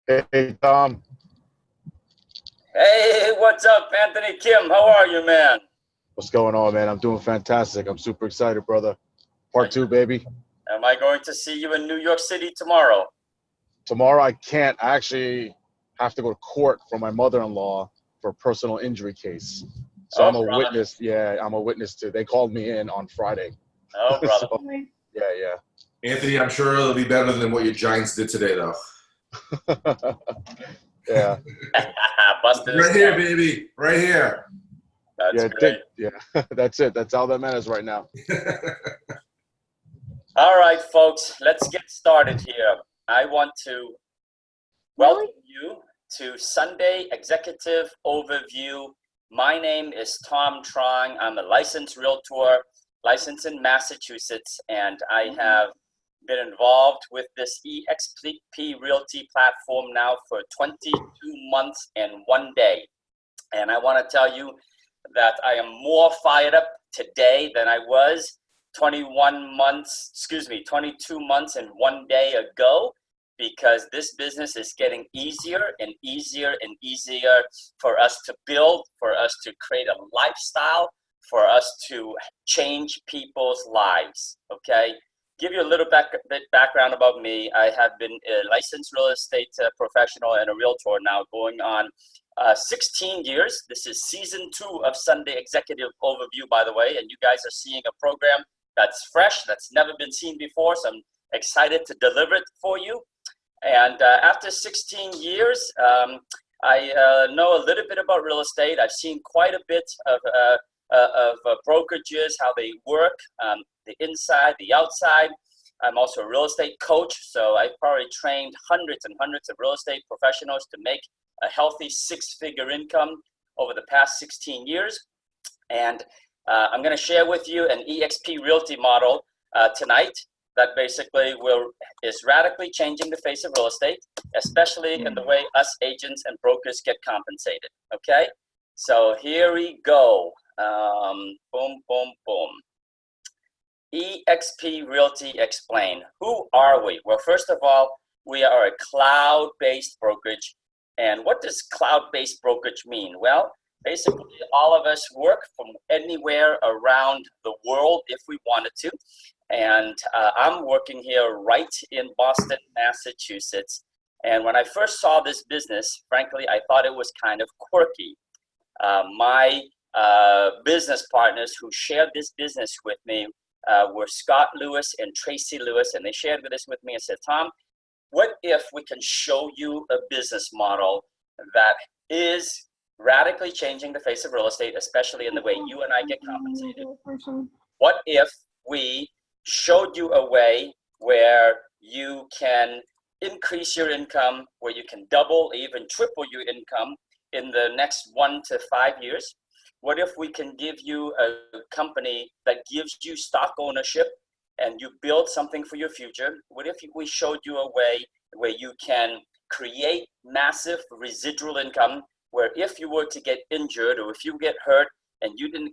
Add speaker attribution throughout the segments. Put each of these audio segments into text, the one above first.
Speaker 1: Hey, Tom,
Speaker 2: Hey, what's up, Anthony Kim? How are you, man?
Speaker 1: what's going on, man? I'm doing fantastic. I'm super excited, brother. Part two, baby.
Speaker 2: Am I going to see you in New York City tomorrow?
Speaker 1: Tomorrow I can't. I actually have to go to court for my mother-in-law for a personal injury case. So
Speaker 2: Oh,
Speaker 1: I'm a
Speaker 2: brother.
Speaker 1: witness. Yeah, I'm a witness to. They called me in on Friday.
Speaker 2: Oh, brother.
Speaker 1: So yeah,
Speaker 3: Anthony, I'm sure it'll be better than what your Giants did today, though.
Speaker 1: yeah, yeah,
Speaker 2: Busted his
Speaker 3: Right here,
Speaker 2: tongue.
Speaker 3: baby. Right here.
Speaker 2: That's
Speaker 1: yeah.
Speaker 2: great.
Speaker 1: Yeah, that's it. That's all that matters right now.
Speaker 2: All right, folks, let's get started here. I want to welcome you to Sunday Executive Overview. My name is Tom Trong. I'm a licensed realtor, licensed in Massachusetts, and I have been involved with this EXP Realty platform now for 22 months and 1 day. And I want to tell you that I am more fired up today than I was 22 months and 1 day ago, because this business is getting easier and easier and easier for us to build, for us to create a lifestyle, for us to change people's lives. Okay, give you a little bit background about me. I have been a licensed real estate professional and a realtor now going on 16 years. This is season 2 of Sunday Executive Overview, by the way, and you guys are seeing a program that's fresh, that's never been seen before, so I'm excited to deliver it for you. And after 16 years, I know a little bit about real estate. I've seen quite a bit of brokerages, how they work, the inside, the outside. I'm also a real estate coach, so I've probably trained hundreds and hundreds of real estate professionals to make a healthy six-figure income over the past 16 years. And I'm going to share with you an EXP Realty model tonight that basically is radically changing the face of real estate, especially in the way us agents and brokers get compensated. Okay, so here we go. Boom, boom, boom. EXP Realty Explain. Who are we? Well, first of all, we are a cloud-based brokerage. And what does cloud-based brokerage mean? Well, basically, all of us work from anywhere around the world if we wanted to. And I'm working here right in Boston, Massachusetts. And when I first saw this business, frankly, I thought it was kind of quirky. My business partners who shared this business with me were Scott Lewis and Tracy Lewis, and they shared this with me and said, Tom, what if we can show you a business model that is radically changing the face of real estate, especially in the way you and I get compensated? What if we showed you a way where you can increase your income, where you can double, even triple your income in the next 1 to 5 years? What if we can give you a company that gives you stock ownership and you build something for your future? What if we showed you a way where you can create massive residual income, where if you were to get injured or if you get hurt and you didn't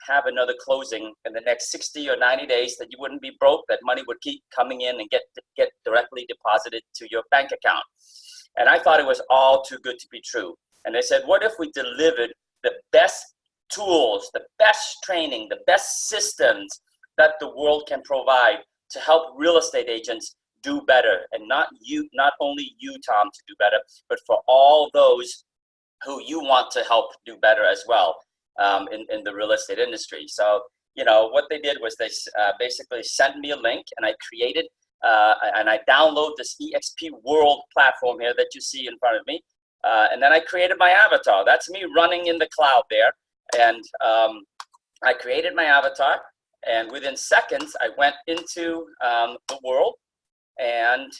Speaker 2: have another closing in the next 60 or 90 days, that you wouldn't be broke, that money would keep coming in and get directly deposited to your bank account? And I thought it was all too good to be true. And they said, what if we delivered the best tools, the best training, the best systems that the world can provide to help real estate agents do better? And not only you, Tom, to do better, but for all those who you want to help do better as well in the real estate industry. So, you know, what they did was they basically sent me a link, and I created and I download this EXP World platform here that you see in front of me. And then I created my avatar. That's me running in the cloud there. And I created my avatar, and within seconds, I went into the world, and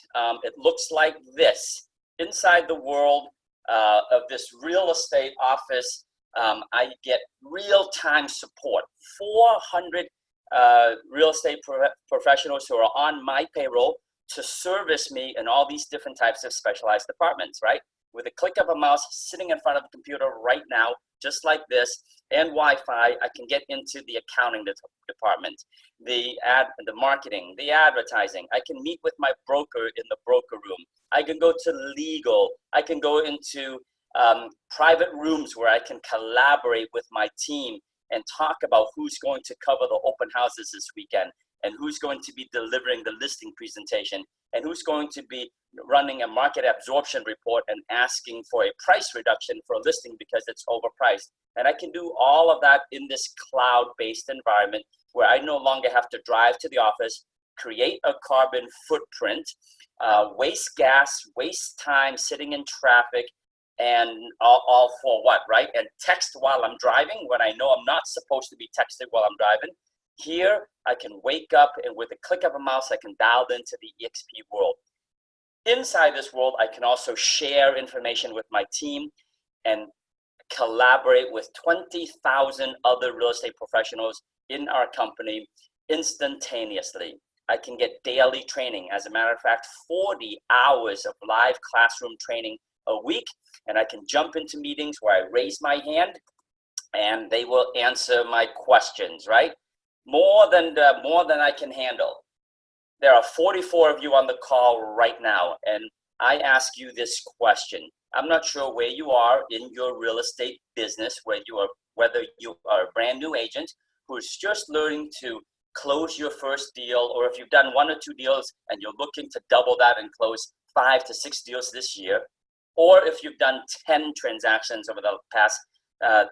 Speaker 2: it looks like this. Inside the world of this real estate office, I get real-time support. 400 real estate professionals who are on my payroll to service me in all these different types of specialized departments, right? with a click of a mouse, sitting in front of a computer right now, just like this, and Wi-Fi, I can get into the accounting department, the marketing, the advertising. I can meet with my broker in the broker room. I can go to legal. I can go into private rooms where I can collaborate with my team and talk about who's going to cover the open houses this weekend, and who's going to be delivering the listing presentation, and who's going to be running a market absorption report and asking for a price reduction for a listing because it's overpriced. And I can do all of that in this cloud-based environment where I no longer have to drive to the office, create a carbon footprint, waste gas, waste time sitting in traffic, and all for what, right? And text while I'm driving when I know I'm not supposed to be texting while I'm driving. Here, I can wake up and with a click of a mouse, I can dial into the eXp world. Inside this world, I can also share information with my team and collaborate with 20,000 other real estate professionals in our company instantaneously. I can get daily training. As a matter of fact, 40 hours of live classroom training a week, and I can jump into meetings where I raise my hand and they will answer my questions, right? More than I can handle. There are 44 of you on the call right now, and I ask you this question. I'm not sure where you are in your real estate business, whether you are a brand new agent who's just learning to close your first deal, or if you've done 1 or 2 deals and you're looking to double that and close 5 to 6 deals this year, or if you've done 10 transactions over the past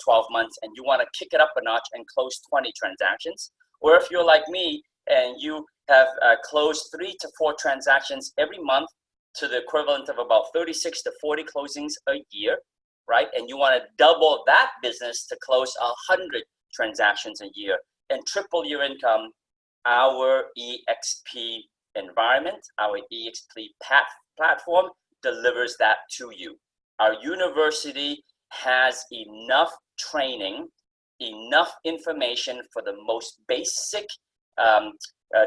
Speaker 2: 12 months and you want to kick it up a notch and close 20 transactions, or if you're like me and you have closed 3 to 4 transactions every month to the equivalent of about 36 to 40 closings a year, right? And you want to double that business to close 100 transactions a year and triple your income, our eXp environment, our eXp platform delivers that to you. Our university has enough training, enough information for the most basic,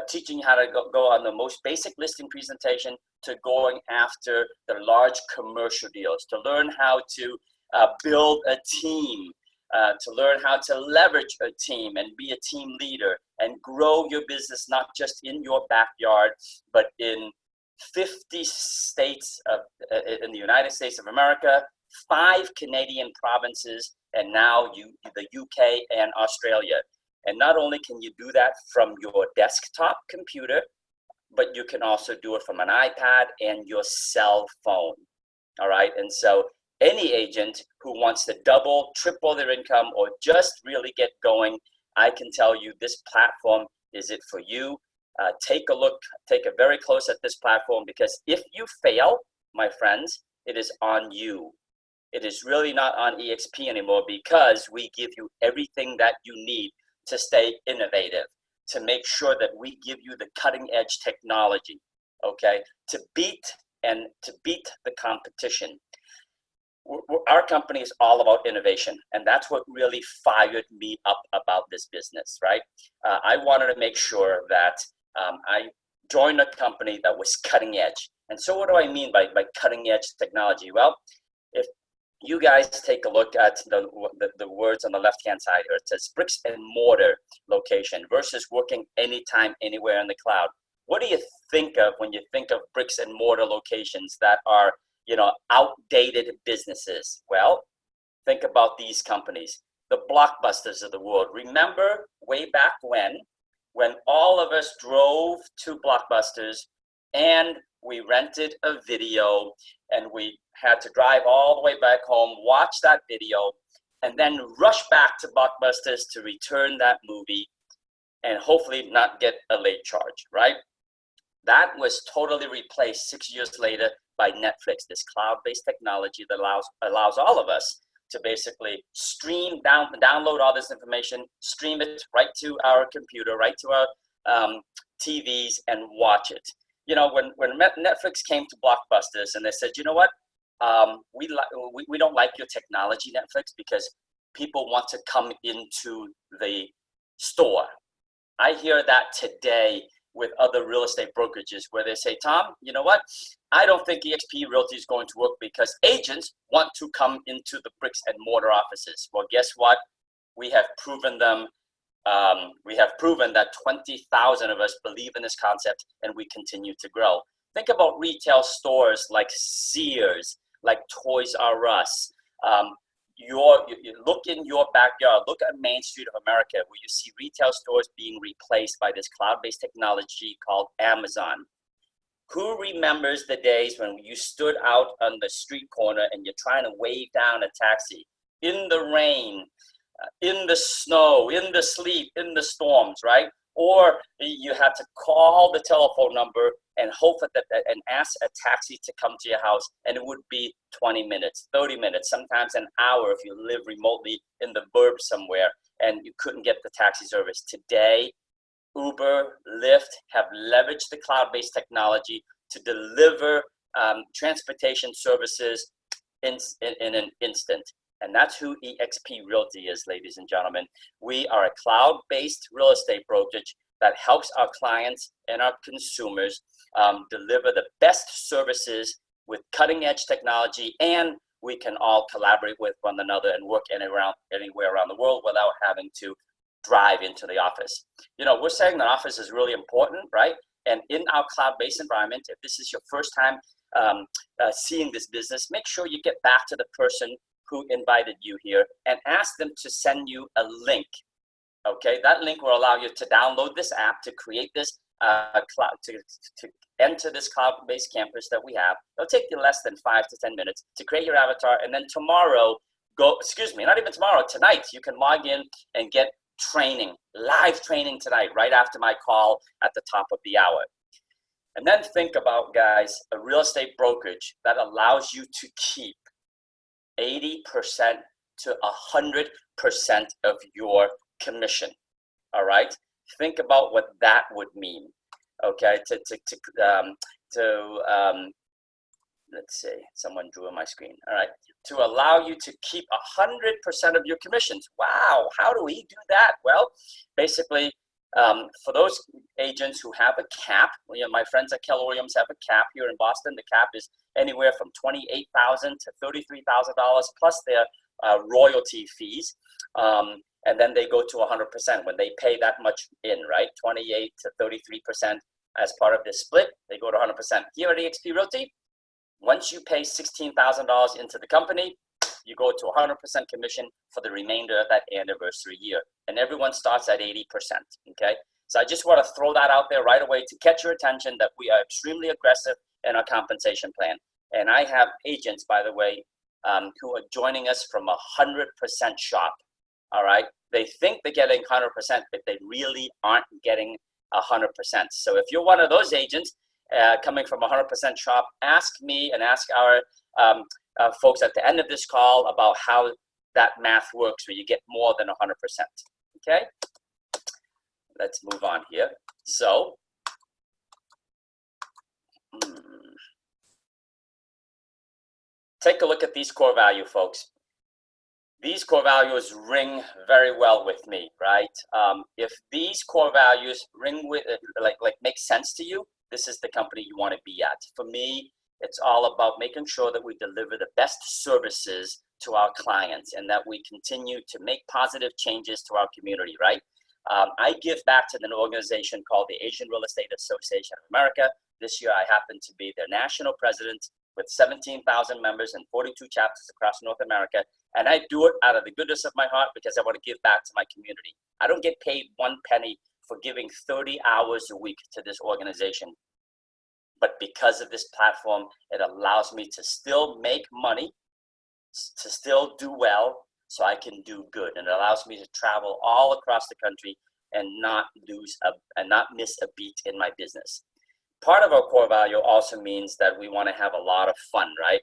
Speaker 2: teaching how to go on the most basic listing presentation to going after the large commercial deals, to learn how to build a team, to learn how to leverage a team and be a team leader and grow your business, not just in your backyard, but in 50 states in the United States of America, 5 Canadian provinces, and now the UK and Australia. And not only can you do that from your desktop computer, but you can also do it from an iPad and your cell phone. All right. And so any agent who wants to double, triple their income, or just really get going, I can tell you this platform is it for you. Take a look, take a very close at this platform, because if you fail, my friends, it is on you. It is really not on eXp anymore, because we give you everything that you need to stay innovative, to make sure that we give you the cutting edge technology, okay, to beat the competition. Our company is all about innovation, and that's what really fired me up about this business, right? I wanted to make sure that I joined a company that was cutting edge. And so what do I mean by cutting edge technology? Well, if you guys take a look at the words on the left-hand side here, it says bricks and mortar location versus working anytime, anywhere in the cloud. What do you think of when you think of bricks and mortar locations that are, outdated businesses? Well, think about these companies, the Blockbusters of the world. Remember way back when all of us drove to Blockbusters and we rented a video and we had to drive all the way back home, watch that video, and then rush back to Blockbusters to return that movie and hopefully not get a late charge, right? That was totally replaced 6 years later by Netflix, this cloud-based technology that allows all of us to basically download all this information, stream it right to our computer, right to our TVs, and watch it. When Netflix came to Blockbusters and they said, you know what, we don't like your technology, Netflix, because people want to come into the store. I hear that today with other real estate brokerages where they say, Tom, you know what? I don't think eXp Realty is going to work because agents want to come into the bricks and mortar offices. Well, guess what? We have proven them. We have proven that 20,000 of us believe in this concept, and we continue to grow. Think about retail stores like Sears, like Toys R Us. You look in your backyard, look at Main Street of America, where you see retail stores being replaced by this cloud-based technology called Amazon. Who remembers the days when you stood out on the street corner and you're trying to wave down a taxi in the rain, in the snow, in the sleet, in the storms, right? Or you had to call the telephone number and hope that and ask a taxi to come to your house, and it would be 20 minutes, 30 minutes, sometimes an hour if you live remotely in the burbs somewhere and you couldn't get the taxi service. Today, Uber, Lyft have leveraged the cloud-based technology to deliver transportation services in an instant. And that's who eXp Realty is, ladies and gentlemen. We are a cloud-based real estate brokerage that helps our clients and our consumers deliver the best services with cutting-edge technology, and we can all collaborate with one another and work anywhere around the world without having to drive into the office. You know, we're saying that office is really important, right? And in our cloud-based environment, if this is your first time seeing this business, make sure you get back to the person who invited you here and ask them to send you a link. Okay, that link will allow you to download this app, to create this cloud, to enter this cloud-based campus that we have. It'll take you less than 5 to 10 minutes to create your avatar, and then tomorrow, not even tomorrow, tonight, you can log in and get training, live training tonight, right after my call at the top of the hour. And then think about, guys, a real estate brokerage that allows you to keep 80% to 100% of your commission. All right, think about what that would mean. Okay, let's see, someone drew on my screen. All right, to allow you to keep 100% of your commissions. Wow, how do we do that? Well, basically, for those agents who have a cap, my friends at Keller Williams have a cap here in Boston. The cap is anywhere from $28,000 to $33,000 plus their royalty fees. And then they go to 100% when they pay that much in, right? 28 to 33% as part of this split, they go to 100%. Here at eXp Realty, once you pay $16,000 into the company, you go to 100% commission for the remainder of that anniversary year. And everyone starts at 80%, okay? So I just want to throw that out there right away to catch your attention that we are extremely aggressive in our compensation plan. And I have agents, by the way, who are joining us from 100% shop, all right? They think they're getting 100%, but they really aren't getting 100%. So if you're one of those agents coming from 100% shop, ask me and ask our folks at the end of this call about how that math works where you get more than 100%, okay? Let's move on here. So, take a look at these core value, folks. These core values ring very well with me, right? If these core values ring with, like make sense to you, this is the company you want to be at. For me, it's all about making sure that we deliver the best services to our clients and that we continue to make positive changes to our community, right? I give back to an organization called the Asian Real Estate Association of America. This year, I happen to be their national president with 17,000 members and 42 chapters across North America. And I do it out of the goodness of my heart because I want to give back to my community. I don't get paid one penny for giving 30 hours a week to this organization. But because of this platform, it allows me to still make money, to still do well, so I can do good. And it allows me to travel all across the country and not miss a beat in my business. Part of our core value also means that we want to have a lot of fun, right?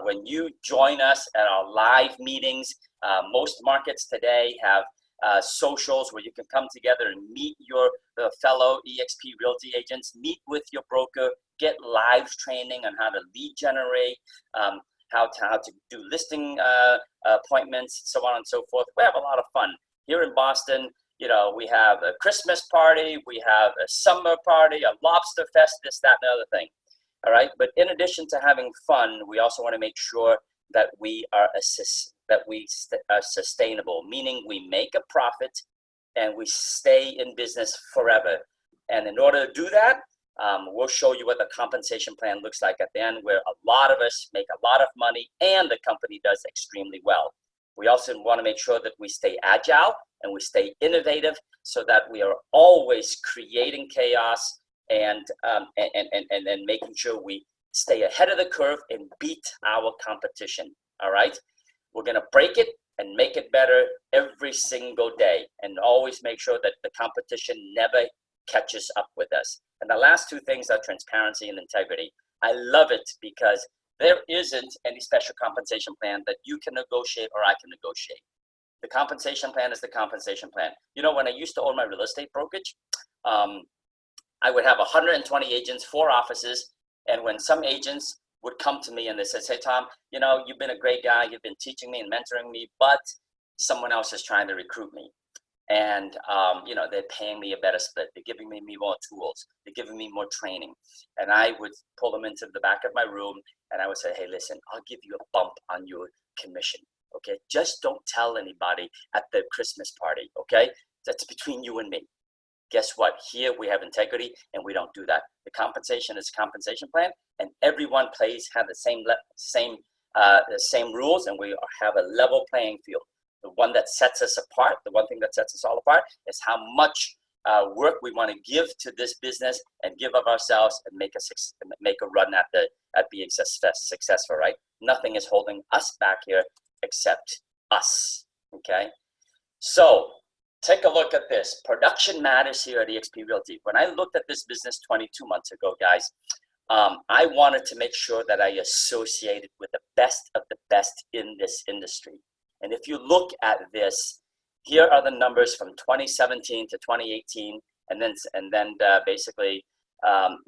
Speaker 2: When you join us at our live meetings, most markets today have socials where you can come together and meet your fellow eXp Realty agents, meet with your broker, get live training on how to lead generate, how to do listing appointments, so on and so forth. We have a lot of fun. Here in Boston, we have a Christmas party, we have a summer party, a lobster fest, this, that, and the other thing. All right. But in addition to having fun, we also want to make sure that we are sustainable, meaning we make a profit and we stay in business forever. And in order to do that, we'll show you what the compensation plan looks like at the end, where a lot of us make a lot of money and the company does extremely well. We also want to make sure that we stay agile and we stay innovative so that we are always creating chaos and making sure we stay ahead of the curve and beat our competition. All right. We're going to break it and make it better every single day, and always make sure that the competition never catches up with us. And the last two things are transparency and integrity. I love it because there isn't any special compensation plan that you can negotiate or I can negotiate. The compensation plan is the compensation plan. When I used to own my real estate brokerage, I would have 120 agents, 4 offices. And when some agents would come to me and they said, "Hey, Tom, you've been a great guy. You've been teaching me and mentoring me, but someone else is trying to recruit me. And, they're paying me a better split. They're giving me more tools. They're giving me more training." And I would pull them into the back of my room and I would say, "Hey, listen, I'll give you a bump on your commission. Okay. Just don't tell anybody at the Christmas party. Okay. That's between you and me." Guess what? Here we have integrity and we don't do that. The compensation is a compensation plan, and everyone have the same rules, and we have a level playing field. The one that sets us apart, the one thing that sets us all apart is how much work we want to give to this business and give of ourselves and make a run at being successful, right? Nothing is holding us back here except us, okay? So take a look at this. Production matters here at eXp Realty. When I looked at this business 22 months ago, guys, I wanted to make sure that I associated with the best of the best in this industry. And if you look at this, here are the numbers from 2017 to 2018. And then basically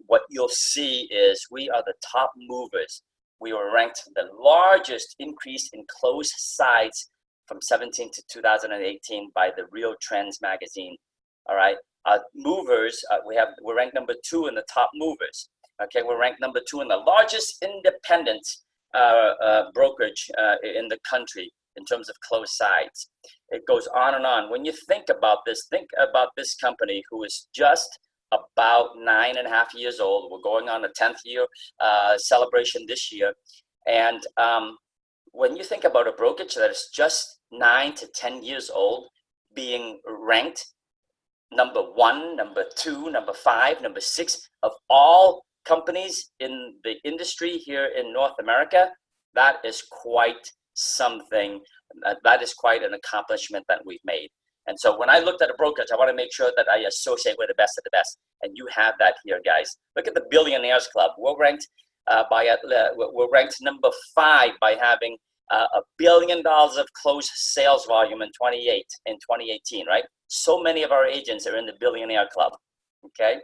Speaker 2: what you'll see is we are the top movers. We were ranked the largest increase in closed sites from 17 to 2018 by the Real Trends magazine. All right. Movers, we're ranked number 2 in the top movers. Okay. We're ranked number 2 in the largest independent brokerage in the country in terms of closed sites. It goes on and on. When you think about this company who is just about 9.5 years old. We're going on a 10th year celebration this year. And when you think about a brokerage that is just 9 to 10 years old, being ranked number 1, number 2, number 5, number 6 of all companies in the industry here in North America, that is quite something. That is quite an accomplishment that we've made. And so when I looked at a brokerage, I want to make sure that I associate with the best of the best. And you have that here, guys. Look at the Billionaires Club. We're ranked we're ranked number 5 by having $1 billion of closed sales volume in 2018, right? So many of our agents are in the Billionaire Club. Okay.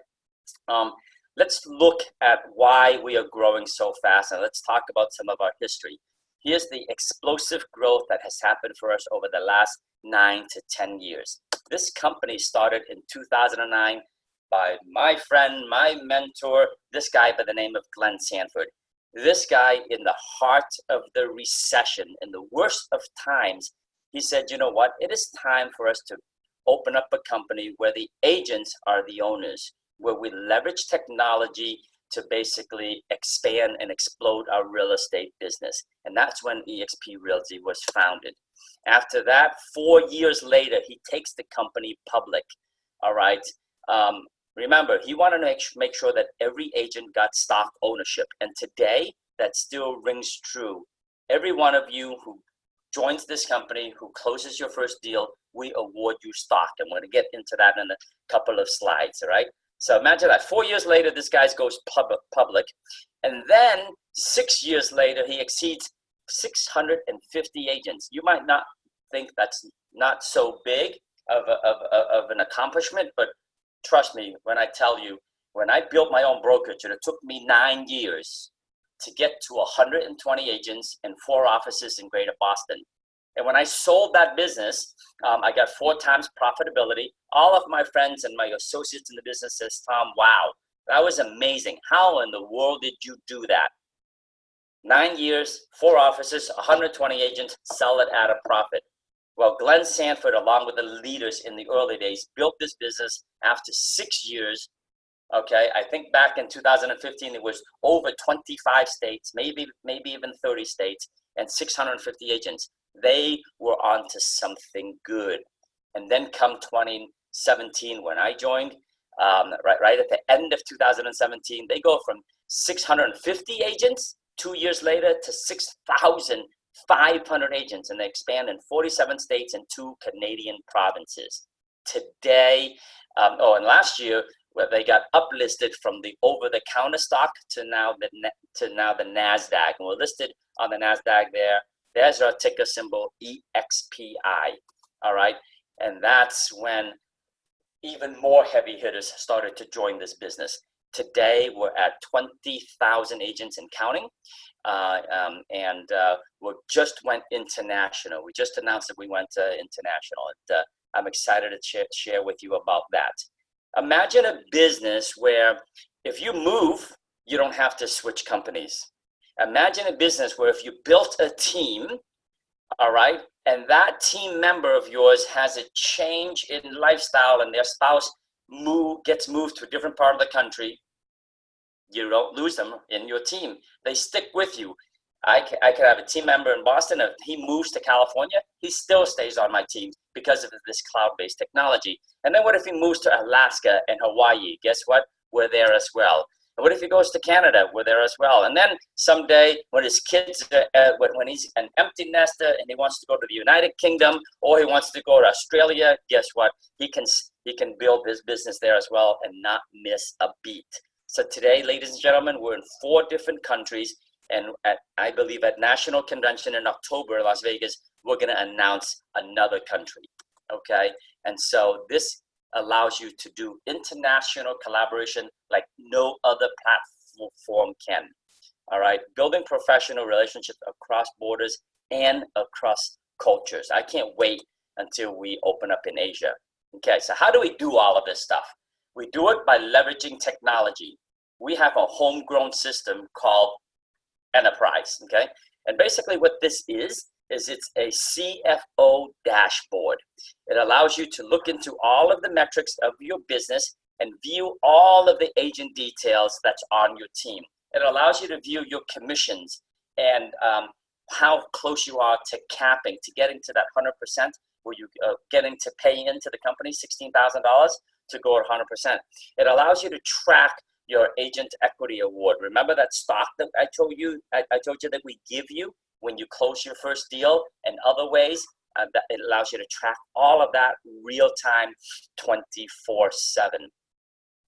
Speaker 2: Let's look at why we are growing so fast, and let's talk about some of our history. Here's the explosive growth that has happened for us over the last 9 to 10 years. This company started in 2009 by my friend, my mentor, this guy by the name of Glenn Sanford. This guy, in the heart of the recession, in the worst of times, he said, "You know what? It is time for us to open up a company where the agents are the owners, where we leverage technology to basically expand and explode our real estate business." And that's when eXp Realty was founded. After that, 4 years later, he takes the company public. All right. Remember, he wanted to make sure that every agent got stock ownership. And today, that still rings true. Every one of you who joins this company, who closes your first deal, we award you stock. And we're going to get into that in a couple of slides, all right? So imagine that. 4 years later, this guy goes public. And then 6 years later, he exceeds 650 agents. You might not think that's not so big of an accomplishment, but trust me when I tell you, when I built my own brokerage, and it took me 9 years to get to 120 agents and 4 offices in Greater Boston. And when I sold that business, I got 4 times profitability. All of my friends and my associates in the business says, Tom, wow, that was amazing. How in the world did you do that? 9 years, 4 offices, 120 agents, sell it at a profit. Well, Glenn Sanford, along with the leaders in the early days, built this business after 6 years. Okay, I think back in 2015, it was over 25 states, maybe even 30 states, and 650 agents. They were onto something good. And then come 2017, when I joined, right at the end of 2017, they go from 650 agents 2 years later to 6,500 agents, and they expand in 47 states and 2 Canadian provinces. Today, and last year, where they got uplisted from the over-the-counter stock to now the NASDAQ, and we're listed on the NASDAQ there. There's our ticker symbol, EXPI, all right? And that's when even more heavy hitters started to join this business. Today, we're at 20,000 agents and counting, and we just went international. We just announced that we went international, and I'm excited to share with you about that. Imagine a business where if you move, you don't have to switch companies. Imagine a business where if you built a team, all right, and that team member of yours has a change in lifestyle and their spouse gets moved to a different part of the country, you don't lose them in your team. They stick with you. I could have a team member in Boston. If he moves to California, he still stays on my team because of this cloud-based technology. And then what if he moves to Alaska and Hawaii? Guess what? We're there as well. And what if he goes to Canada? We're there as well. And then someday when his kids, when he's an empty nester and he wants to go to the United Kingdom or he wants to go to Australia, guess what? He can build his business there as well and not miss a beat. So today, ladies and gentlemen, we're in 4 different countries. And I believe at National Convention in October in Las Vegas, we're going to announce another country, okay? And so this allows you to do international collaboration like no other platform can, all right? Building professional relationships across borders and across cultures. I can't wait until we open up in Asia. Okay, so how do we do all of this stuff? We do it by leveraging technology. We have a homegrown system called Enterprise, okay? And basically what this is it's a CFO dashboard. It allows you to look into all of the metrics of your business and view all of the agent details that's on your team. It allows you to view your commissions and how close you are to capping, to getting to that 100%, where you getting to pay into the company $16,000 to go at 100%. It allows you to track your agent equity award. Remember that stock that I told you that we give you when you close your first deal, and other ways that it allows you to track all of that real time 24/7.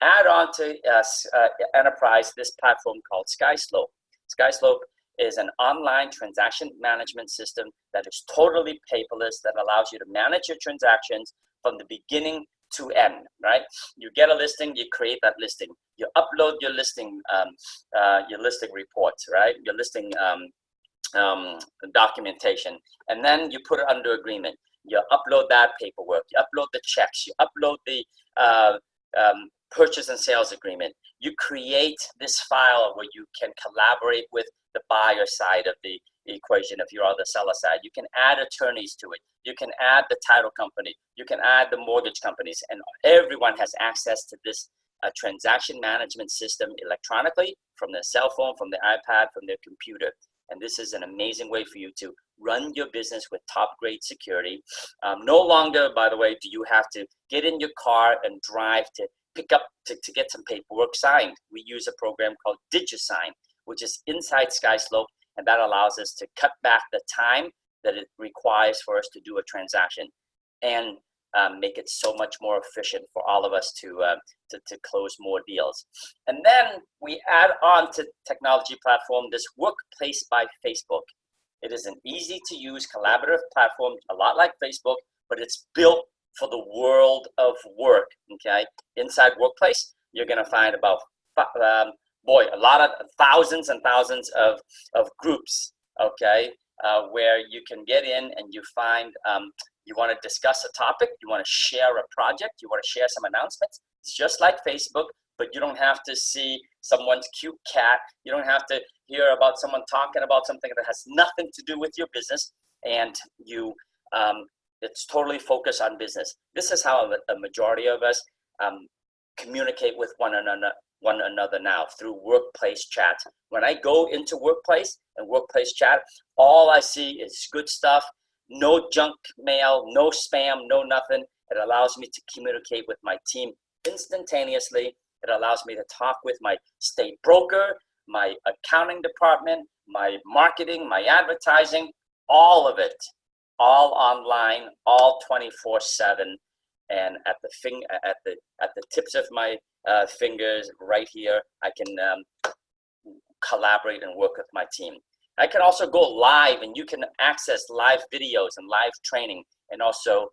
Speaker 2: Add on to Enterprise this platform called SkySlope. SkySlope is an online transaction management system that is totally paperless, that allows you to manage your transactions from the beginning to end, right? You get a listing, you create that listing, you upload your listing reports, right? Your listing documentation, and then you put it under agreement. You upload that paperwork, you upload the checks, you upload the purchase and sales agreement. You create this file where you can collaborate with the buyer side of the equation if you're on the seller side. You can add attorneys to it. You can add the title company. You can add the mortgage companies, and everyone has access to this transaction management system electronically from their cell phone, from their iPad, from their computer. And this is an amazing way for you to run your business with top grade security. No longer, by the way, do you have to get in your car and drive to pick up to get some paperwork signed. We use a program called DigiSign, which is inside SkySlope, and that allows us to cut back the time that it requires for us to do a transaction and make it so much more efficient for all of us to close more deals. And then we add on to technology platform this Workplace by Facebook. It is an easy to use collaborative platform, a lot like Facebook, but it's built for the world of work, okay? Inside Workplace, you're gonna find about, a lot of thousands and thousands of groups, okay? where you can get in and you find you want to discuss a topic, you want to share a project, you want to share some announcements. It's just like Facebook, but you don't have to see someone's cute cat. You don't have to hear about someone talking about something that has nothing to do with your business, and it's totally focused on business. This is how a majority of us communicate with one another now, through workplace chat. When I go into workplace and workplace chat, all I see is good stuff, no junk mail, no spam, no nothing. It allows me to communicate with my team instantaneously. It allows me to talk with my state broker, my accounting department, my marketing, my advertising, all of it, all online, all 24/7, and at the tips of my fingers right here, I can collaborate and work with my team. I can also go live, and you can access live videos and live training, and also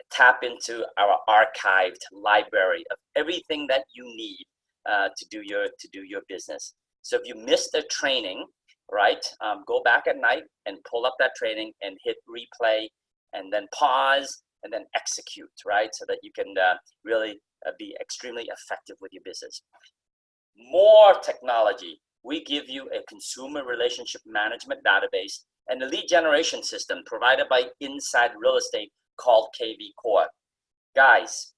Speaker 2: tap into our archived library of everything that you need to do your business. So if you missed a training, right, go back at night and pull up that training and hit replay, and then pause and then execute, right, so that you can really be extremely effective with your business. More technology. We give you a consumer relationship management database and a lead generation system provided by Inside Real Estate called KV Core. Guys,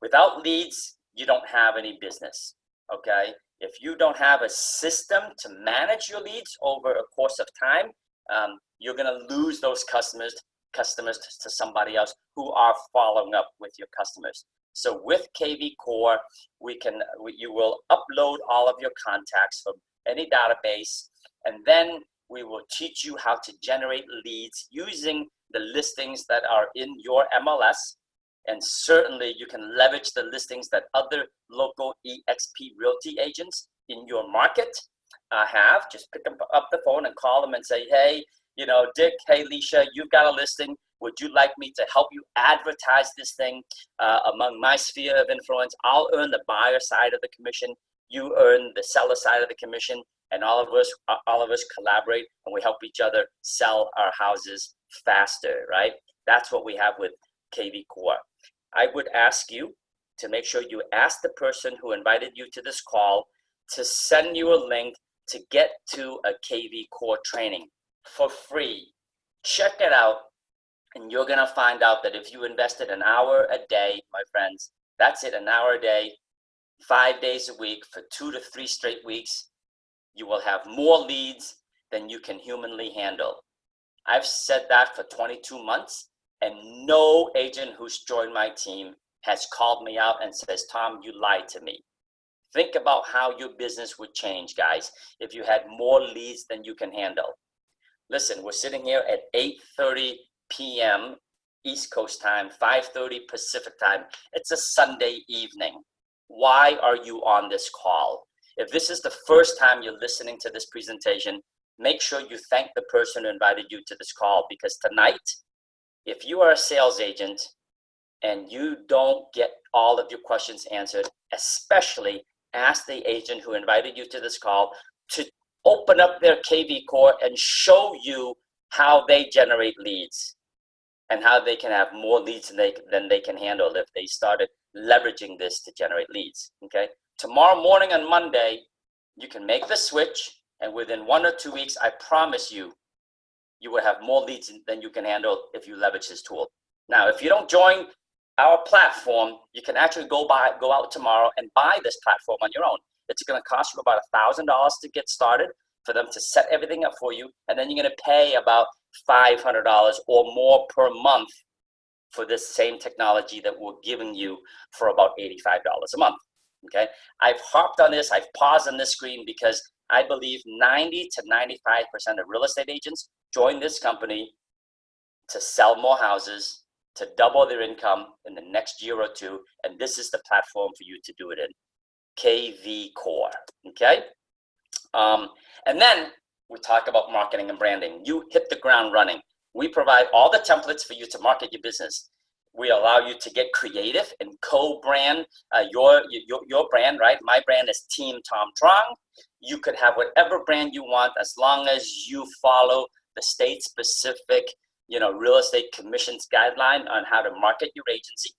Speaker 2: without leads, you don't have any business, okay? If you don't have a system to manage your leads over a course of time, you're gonna lose those customers to somebody else who are following up with your customers. So with KV Core, you will upload all of your contacts from any database, and then we will teach you how to generate leads using the listings that are in your MLS. And certainly you can leverage the listings that other local eXp Realty agents in your market have. Just pick up the phone and call them and say, hey, Dick, hey, Leisha, you've got a listing. Would you like me to help you advertise this thing among my sphere of influence? I'll earn the buyer side of the commission. You earn the seller side of the commission, and all of us collaborate, and we help each other sell our houses faster, right? That's what we have with KV Core. I would ask you to make sure you ask the person who invited you to this call to send you a link to get to a KV Core training for free. Check it out, and you're gonna find out that if you invested an hour a day, my friends, that's it, an hour a day, 5 days a week for 2 to 3 straight weeks, you will have more leads than you can humanly handle. I've said that for 22 months, and no agent who's joined my team has called me out and says, Tom, you lied to me. Think about how your business would change, guys, if you had more leads than you can handle. Listen, we're sitting here at 8:30 p.m. East Coast time, 5:30 Pacific time. It's a Sunday evening. Why are you on this call? If this is the first time you're listening to this presentation, make sure you thank the person who invited you to this call, because tonight, if you are a sales agent and you don't get all of your questions answered, especially ask the agent who invited you to this call to open up their KV Core and show you how they generate leads and how they can have more leads than they can handle if they started leveraging this to generate leads, okay? Tomorrow morning on Monday, you can make the switch, and within 1 or 2 weeks, I promise you, you will have more leads than you can handle if you leverage this tool. Now, if you don't join our platform, you can actually go out tomorrow and buy this platform on your own. It's gonna cost you about $1,000 to get started, for them to set everything up for you, and then you're gonna pay about $500 or more per month for this same technology that we're giving you for about $85 a month, okay? I've harped on this, I've paused on this screen because I believe 90 to 95% of real estate agents join this company to sell more houses, to double their income in the next year or two, and this is the platform for you to do it in, KV Core, okay? And then we talk about marketing and branding. You hit the ground running. We provide all the templates for you to market your business. We allow you to get creative and co-brand your brand, right? My brand is Team Tom Trong. You could have whatever brand you want as long as you follow the state-specific, real estate commissions guideline on how to market your agency,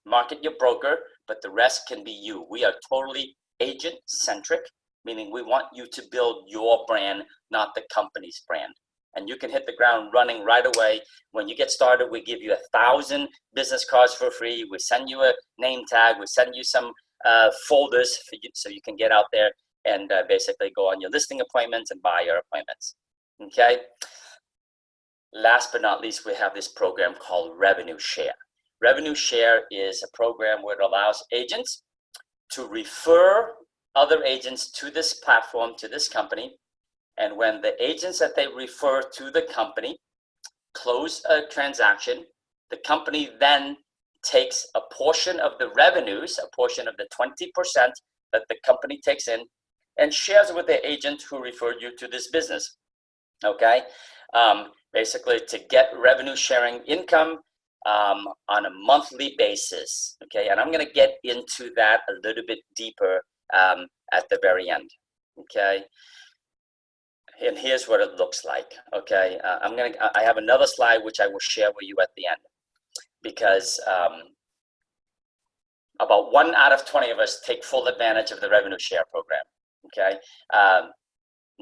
Speaker 2: market your broker, but the rest can be you. We are totally agent-centric, meaning we want you to build your brand, not the company's brand. And you can hit the ground running right away. When you get started, we give you 1,000 business cards for free. We send you a name tag. We send you some folders for you, so you can get out there and basically go on your listing appointments and buy your appointments. Okay. Last but not least, we have this program called Revenue Share. Revenue Share is a program where it allows agents to refer other agents to this platform, to this company. And when the agents that they refer to the company close a transaction, the company then takes a portion of the revenues, a portion of the 20% that the company takes in, and shares with the agent who referred you to this business. Okay? Basically, to get revenue sharing income on a monthly basis. Okay? And I'm going to get into that a little bit deeper at the very end. Okay? And here's what it looks like. Okay, I have another slide which I will share with you at the end, because about 1 out of 20 of us take full advantage of the revenue share program. Okay,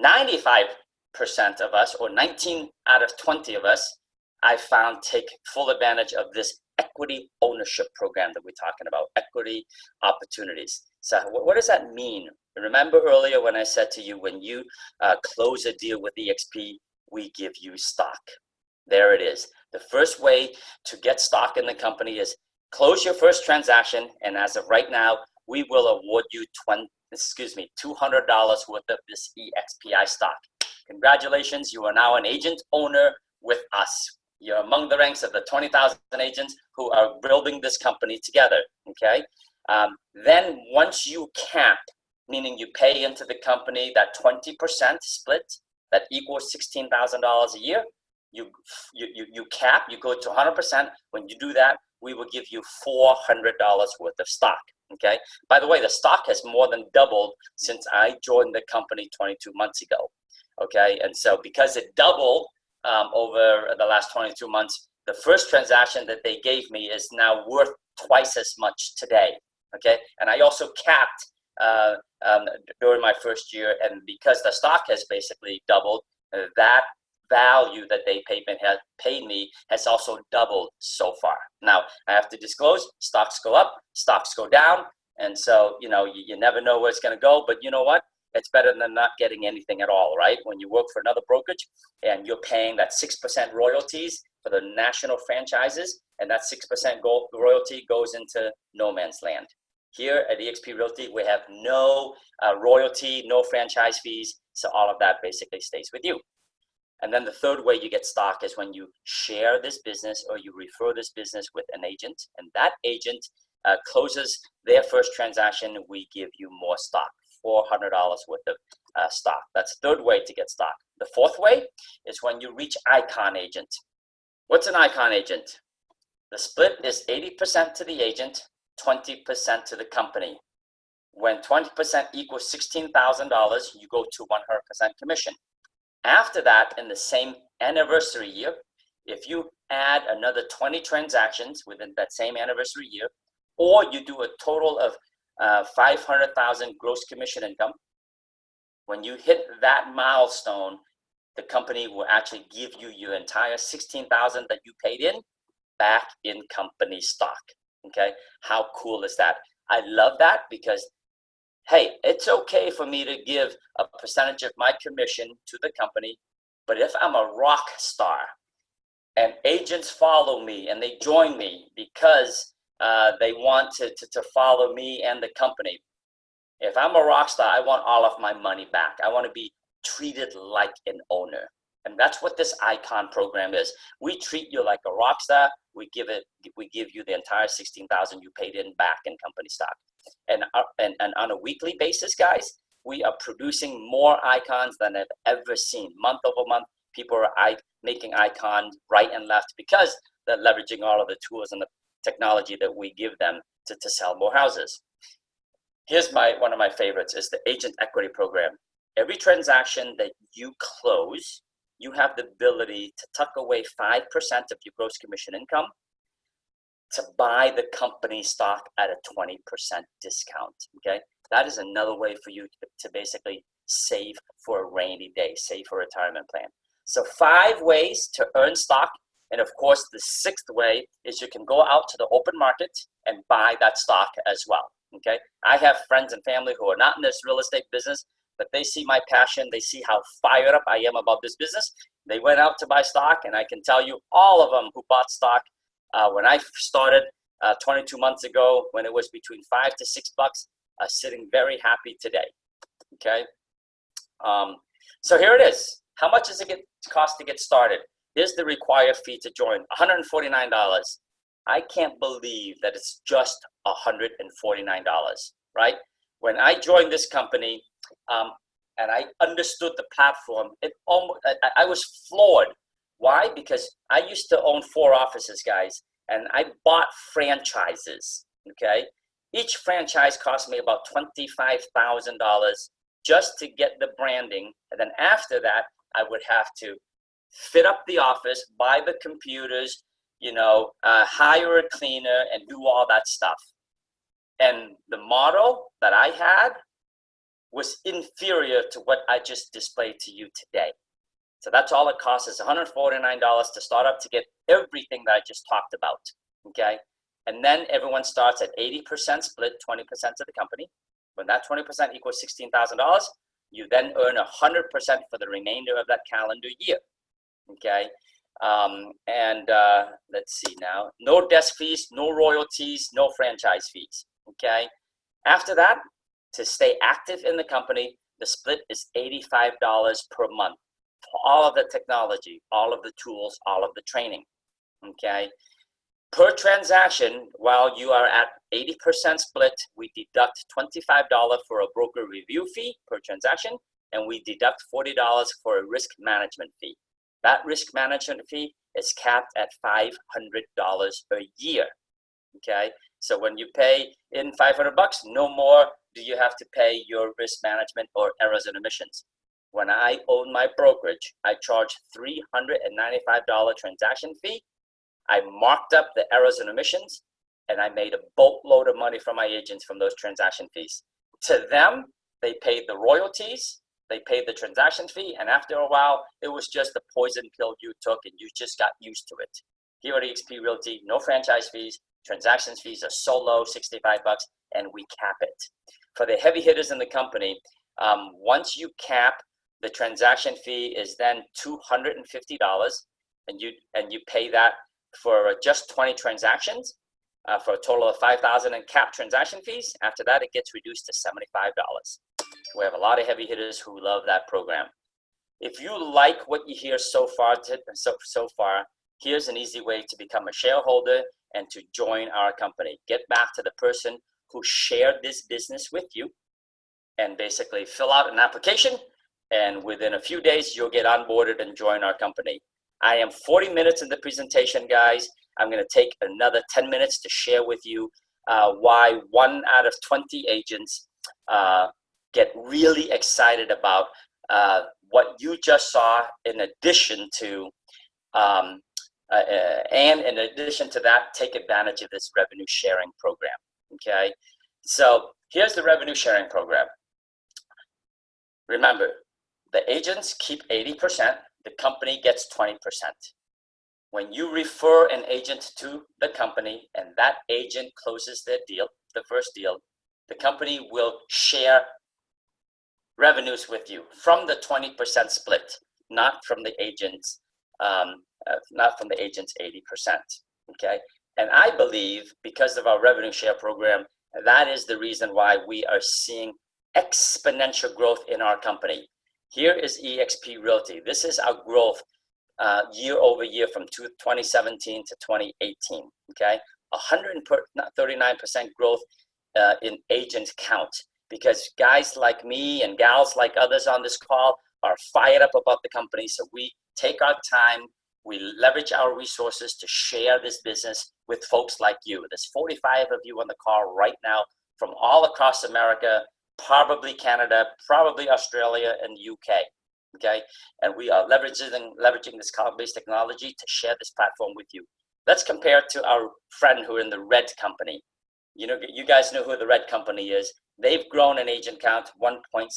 Speaker 2: 95% of us, or 19 out of 20 of us, I found take full advantage of this equity ownership program that we're talking about, equity opportunities. So what does that mean? Remember earlier when I said to you, when you close a deal with EXP, we give you stock. There it is. The first way to get stock in the company is close your first transaction, and as of right now, we will award you $200 worth of this EXPI stock. Congratulations, you are now an agent owner with us. You're among the ranks of the 20,000 agents who are building this company together, okay? Then once you cap, meaning you pay into the company that 20% split, that equals $16,000 a year, you cap, you go to 100%. When you do that, we will give you $400 worth of stock, okay? By the way, the stock has more than doubled since I joined the company 22 months ago, okay? And so because it doubled over the last 22 months, the first transaction that they gave me is now worth twice as much today, okay? And I also capped during my first year, and because the stock has basically doubled, that value that they paid me has also doubled so far. Now, I have to disclose, stocks go up, stocks go down, and so, you never know where it's going to go, but you know what? It's better than not getting anything at all, right? When you work for another brokerage and you're paying that 6% royalties for the national franchises, and that 6% royalty goes into no man's land. Here at eXp Realty, we have no royalty, no franchise fees, so all of that basically stays with you. And then the third way you get stock is when you share this business or you refer this business with an agent, and that agent closes their first transaction, we give you more stock, $400 worth of stock. That's the third way to get stock. The fourth way is when you reach Icon Agent. What's an Icon Agent? The split is 80% to the agent, 20% to the company. When 20% equals $16,000, you go to 100% commission. After that, in the same anniversary year, if you add another 20 transactions within that same anniversary year, or you do a total of 500,000 gross commission income, when you hit that milestone, the company will actually give you your entire $16,000 that you paid in back in company stock. Okay, how cool is that? I love that because, hey, it's okay for me to give a percentage of my commission to the company, but if I'm a rock star and agents follow me and they join me because they want to follow me and the company, if I'm a rock star, I want all of my money back. I want to be treated like an owner. And that's what this Icon program is. We treat you like a rock star. We give you the entire $16,000 you paid in back in company stock. And on a weekly basis, guys, we are producing more icons than I've ever seen. Month over month, people are making icons right and left because they're leveraging all of the tools and technology that we give them to sell more houses. Here's one of my favorites is the agent equity program. Every transaction that you close, you have the ability to tuck away 5% of your gross commission income to buy the company stock at a 20% discount, okay? That is another way for you to basically save for a rainy day, save for a retirement plan. So 5 ways to earn stock. And of course, the 6th way is you can go out to the open market and buy that stock as well, okay? I have friends and family who are not in this real estate business, but they see my passion. They see how fired up I am about this business. They went out to buy stock, and I can tell you all of them who bought stock when I started 22 months ago, when it was between $5 to $6, are sitting very happy today, okay? So here it is. How much does it cost to get started? Here's the required fee to join, $149. I can't believe that it's just $149, right? When I joined this company and I understood the platform, I was floored. Why? Because I used to own 4 offices, guys, and I bought franchises, okay? Each franchise cost me about $25,000 just to get the branding. And then after that, I would have to fit up the office, buy the computers, hire a cleaner and do all that stuff. And the model that I had was inferior to what I just displayed to you today. So that's all it costs is $149 to start up to get everything that I just talked about, okay? And then everyone starts at 80% split, 20% of the company. When that 20% equals $16,000, you then earn 100% for the remainder of that calendar year, okay? Let's see now, no desk fees, no royalties, no franchise fees, okay? After that, to stay active in the company, the split is $85 per month for all of the technology, all of the tools, all of the training, okay? Per transaction, while you are at 80% split, we deduct $25 for a broker review fee per transaction, and we deduct $40 for a risk management fee. That risk management fee is capped at $500 a year, okay? So when you pay in $500, no more do you have to pay your risk management or errors and omissions. When I own my brokerage, I charge $395 transaction fee. I marked up the errors and omissions, and I made a boatload of money from my agents from those transaction fees. To them, they paid the royalties, they paid the transaction fee, and after a while, it was just the poison pill you took, and you just got used to it. Here at eXp Realty, no franchise fees, transaction fees are so low, $65, and we cap it. For the heavy hitters in the company, once you cap, the transaction fee is then $250, and you pay that for just 20 transactions for a total of $5,000 in cap transaction fees. After that, it gets reduced to $75. We have a lot of heavy hitters who love that program. If you like what you hear so far, here's an easy way to become a shareholder and to join our company. Get back to the person who shared this business with you and basically fill out an application, and within a few days, you'll get onboarded and join our company. I am 40 minutes in the presentation, guys. I'm going to take another 10 minutes to share with you why 1 out of 20 agents get really excited about what you just saw, in addition to, take advantage of this revenue sharing program, okay? So here's the revenue sharing program. Remember, the agents keep 80%. The company gets 20%. When you refer an agent to the company and that agent closes their deal, the first deal, the company will share revenues with you from the 20% split, not from the agent's 80%. Okay, and I believe because of our revenue share program, that is the reason why we are seeing exponential growth in our company. Here is eXp Realty. This is our growth year over year from 2017 to 2018, okay? 139% growth in agent count, because guys like me and gals like others on this call are fired up about the company. So we take our time, We leverage our resources to share this business with folks like you. There's 45 of you on the call right now from all across America, probably Canada, probably Australia and UK. Okay, and we are leveraging this cloud-based technology to share this platform with you. Let's compare to our friend who are in the red company. You know, you guys know who the red company is. They've grown in agent count 1.7%.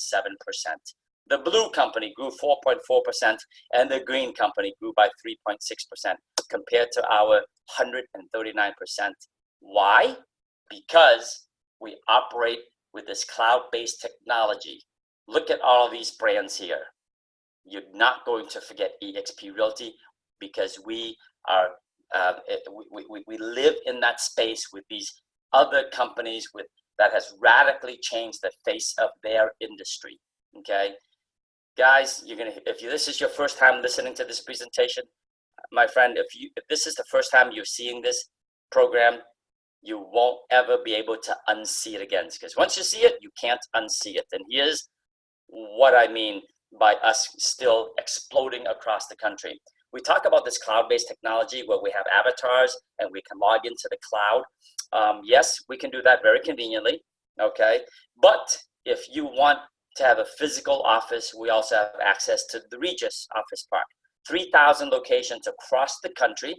Speaker 2: The blue company grew 4.4%, and the green company grew by 3.6% compared to our 139%. Why? Because we operate with this cloud-based technology. Look at all of these brands here. You're not going to forget eXp Realty because we are we live in that space with these other companies that has radically changed the face of their industry. Okay, guys, if this is your first time listening to this presentation, my friend, if this is the first time you're seeing this program, you won't ever be able to unsee it again, because once you see it, you can't unsee it. And here's what I mean by us still exploding across the country. We talk about this cloud-based technology where we have avatars and we can log into the cloud. Yes, we can do that very conveniently, okay? But if you want to have a physical office, we also have access to the Regus Office Park. 3,000 locations across the country.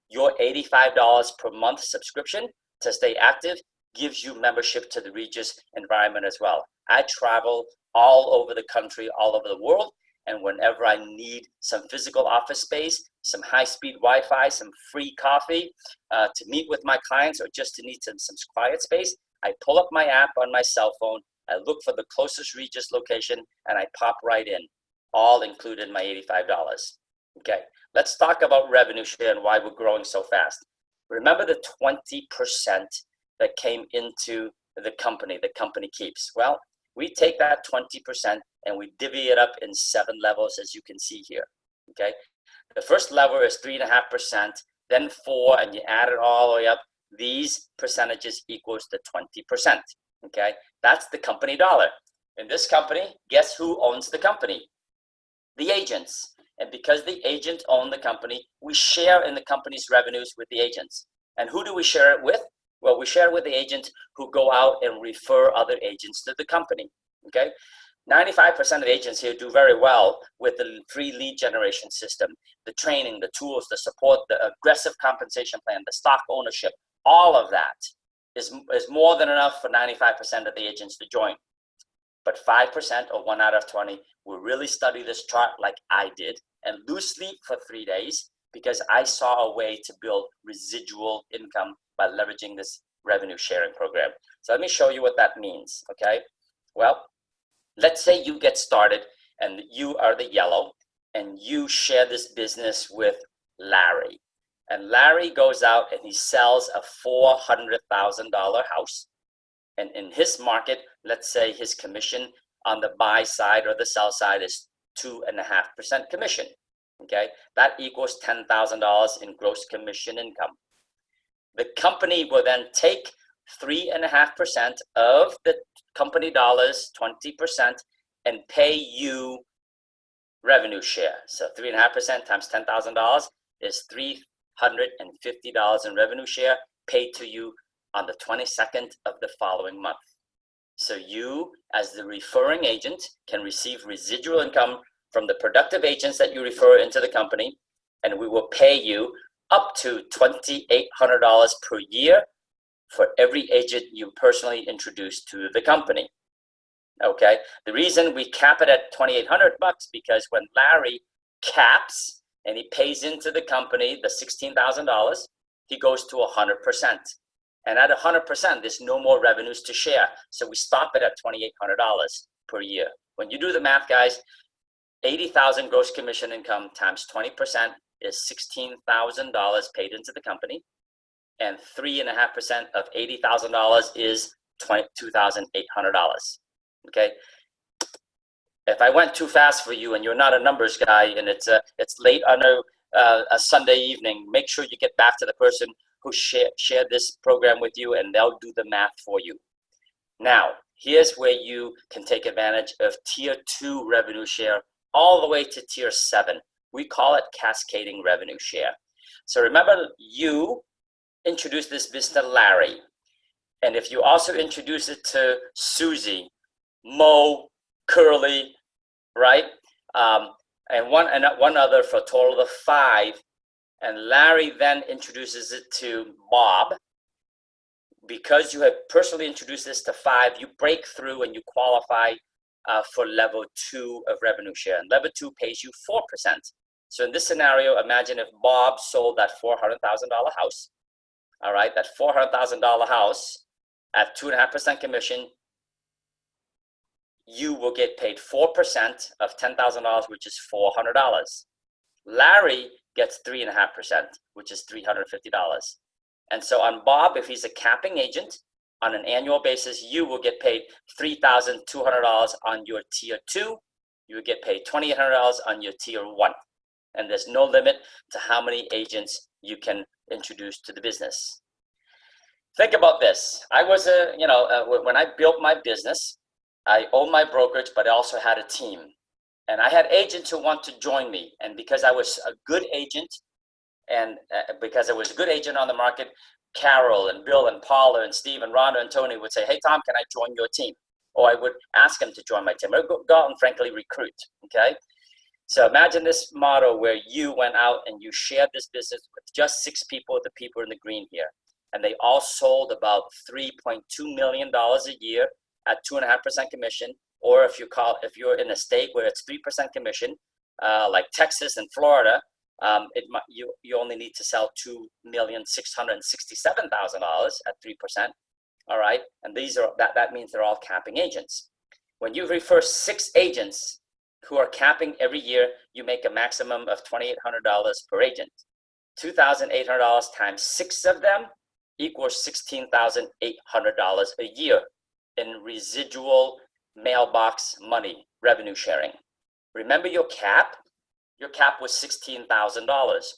Speaker 2: Your $85 per month subscription to stay active gives you membership to the Regus environment as well. I travel all over the country, all over the world, and whenever I need some physical office space, some high-speed Wi-Fi, some free coffee to meet with my clients, or just to need some quiet space, I pull up my app on my cell phone, I look for the closest Regus location, and I pop right in, all included in my $85. Okay, let's talk about revenue share and why we're growing so fast. Remember the 20% that came into the company keeps. Well, we take that 20% and we divvy it up in 7 levels, as you can see here. Okay, the first level is 3.5%, then 4, and you add it all the way up. These percentages equals to 20%. Okay, that's the company dollar. In this company, guess who owns the company? The agents. And because the agent owns the company, we share in the company's revenues with the agents. And who do we share it with? Well, we share with the agent who go out and refer other agents to the company. Okay, 95% of agents here do very well with the free lead generation system, the training, the tools, the support, the aggressive compensation plan, the stock ownership. All of that is more than enough for 95% of the agents to join. But 5%, or 1 out of 20, will really study this chart like I did and lose sleep for 3 days because I saw a way to build residual income by leveraging this revenue sharing program. So let me show you what that means, okay? Well, let's say you get started and you are the yellow and you share this business with Larry. And Larry goes out and he sells a $400,000 house. And in his market, let's say his commission on the buy side or the sell side is 2.5% commission. Okay, that equals $10,000 in gross commission income. The company will then take 3.5% of the company dollars, 20%, and pay you revenue share. So 3.5% times $10,000 is $350 in revenue share paid to you on the 22nd of the following month. So you, as the referring agent, can receive residual income from the productive agents that you refer into the company, and we will pay you up to $2,800 per year for every agent you personally introduce to the company. Okay, the reason we cap it at $2,800 because when Larry caps and he pays into the company the $16,000, he goes to 100%. And at 100%, there's no more revenues to share. So we stop it at $2,800 per year. When you do the math, guys, 80,000 gross commission income times 20% is $16,000 paid into the company. And 3.5% of $80,000 is $2,800. Okay. If I went too fast for you and you're not a numbers guy and it's late on a Sunday evening, make sure you get back to the person who shared this program with you and they'll do the math for you. Now, here's where you can take advantage of tier 2 revenue share all the way to tier 7. We call it cascading revenue share. So remember, you introduced this business to Larry. And if you also introduce it to Susie, Mo, Curly, right? And one other for a total of 5. And Larry then introduces it to Bob. Because you have personally introduced this to 5, you break through and you qualify for level 2 of revenue share. And level 2 pays you 4%. So in this scenario, imagine if Bob sold that $400,000 house. All right, that $400,000 house at 2.5% commission, you will get paid 4% of $10,000, which is $400. Larry gets 3.5%, which is $350. And so on Bob, if he's a capping agent, on an annual basis, you will get paid $3,200 on your tier 2. You will get paid $2,800 on your tier 1. And there's no limit to how many agents you can introduce to the business. Think about this. I was when I built my business, I owned my brokerage, but I also had a team. And I had agents who want to join me. And because I was a good agent, and because I was a good agent on the market, Carol and Bill and Paula and Steve and Rhonda and Tony would say, hey, Tom, can I join your team? Or I would ask them to join my team. I would go out and frankly recruit, okay? So imagine this model where you went out and you shared this business with just 6 people, the people in the green here. And they all sold about $3.2 million a year at 2.5% commission. Or if you're in a state where it's 3% commission, like Texas and Florida, you only need to sell $2,667,000 at 3%. All right, and that means they're all capping agents. When you refer 6 agents who are capping every year, you make a maximum of $2,800 per agent. $2,800 times 6 of them equals $16,800 a year in residual mailbox money revenue sharing. Remember your cap? Your cap was $16,000.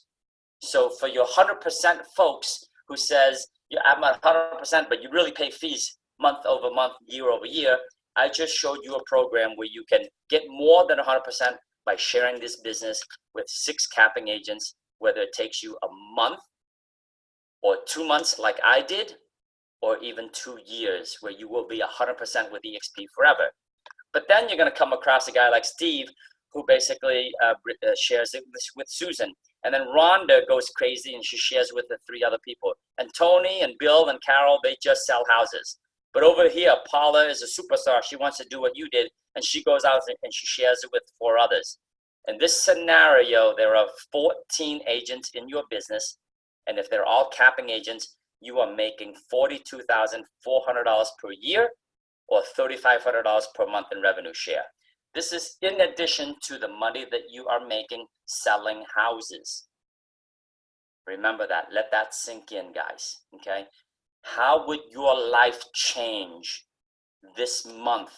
Speaker 2: So for your 100% folks who says, I'm at 100%, but you really pay fees month over month, year over year, I just showed you a program where you can get more than 100% by sharing this business with 6 capping agents, whether it takes you a month or 2 months like I did, or even 2 years where you will be 100% with EXP forever. But then you're going to come across a guy like Steve who basically shares it with Susan. And then Rhonda goes crazy and she shares with the 3 other people. And Tony and Bill and Carol, they just sell houses. But over here, Paula is a superstar. She wants to do what you did. And she goes out and she shares it with 4 others. In this scenario, there are 14 agents in your business. And if they're all capping agents, you are making $42,400 per year or $3,500 per month in revenue share. This is in addition to the money that you are making selling houses. Remember that. Let that sink in, guys. Okay? How would your life change this month,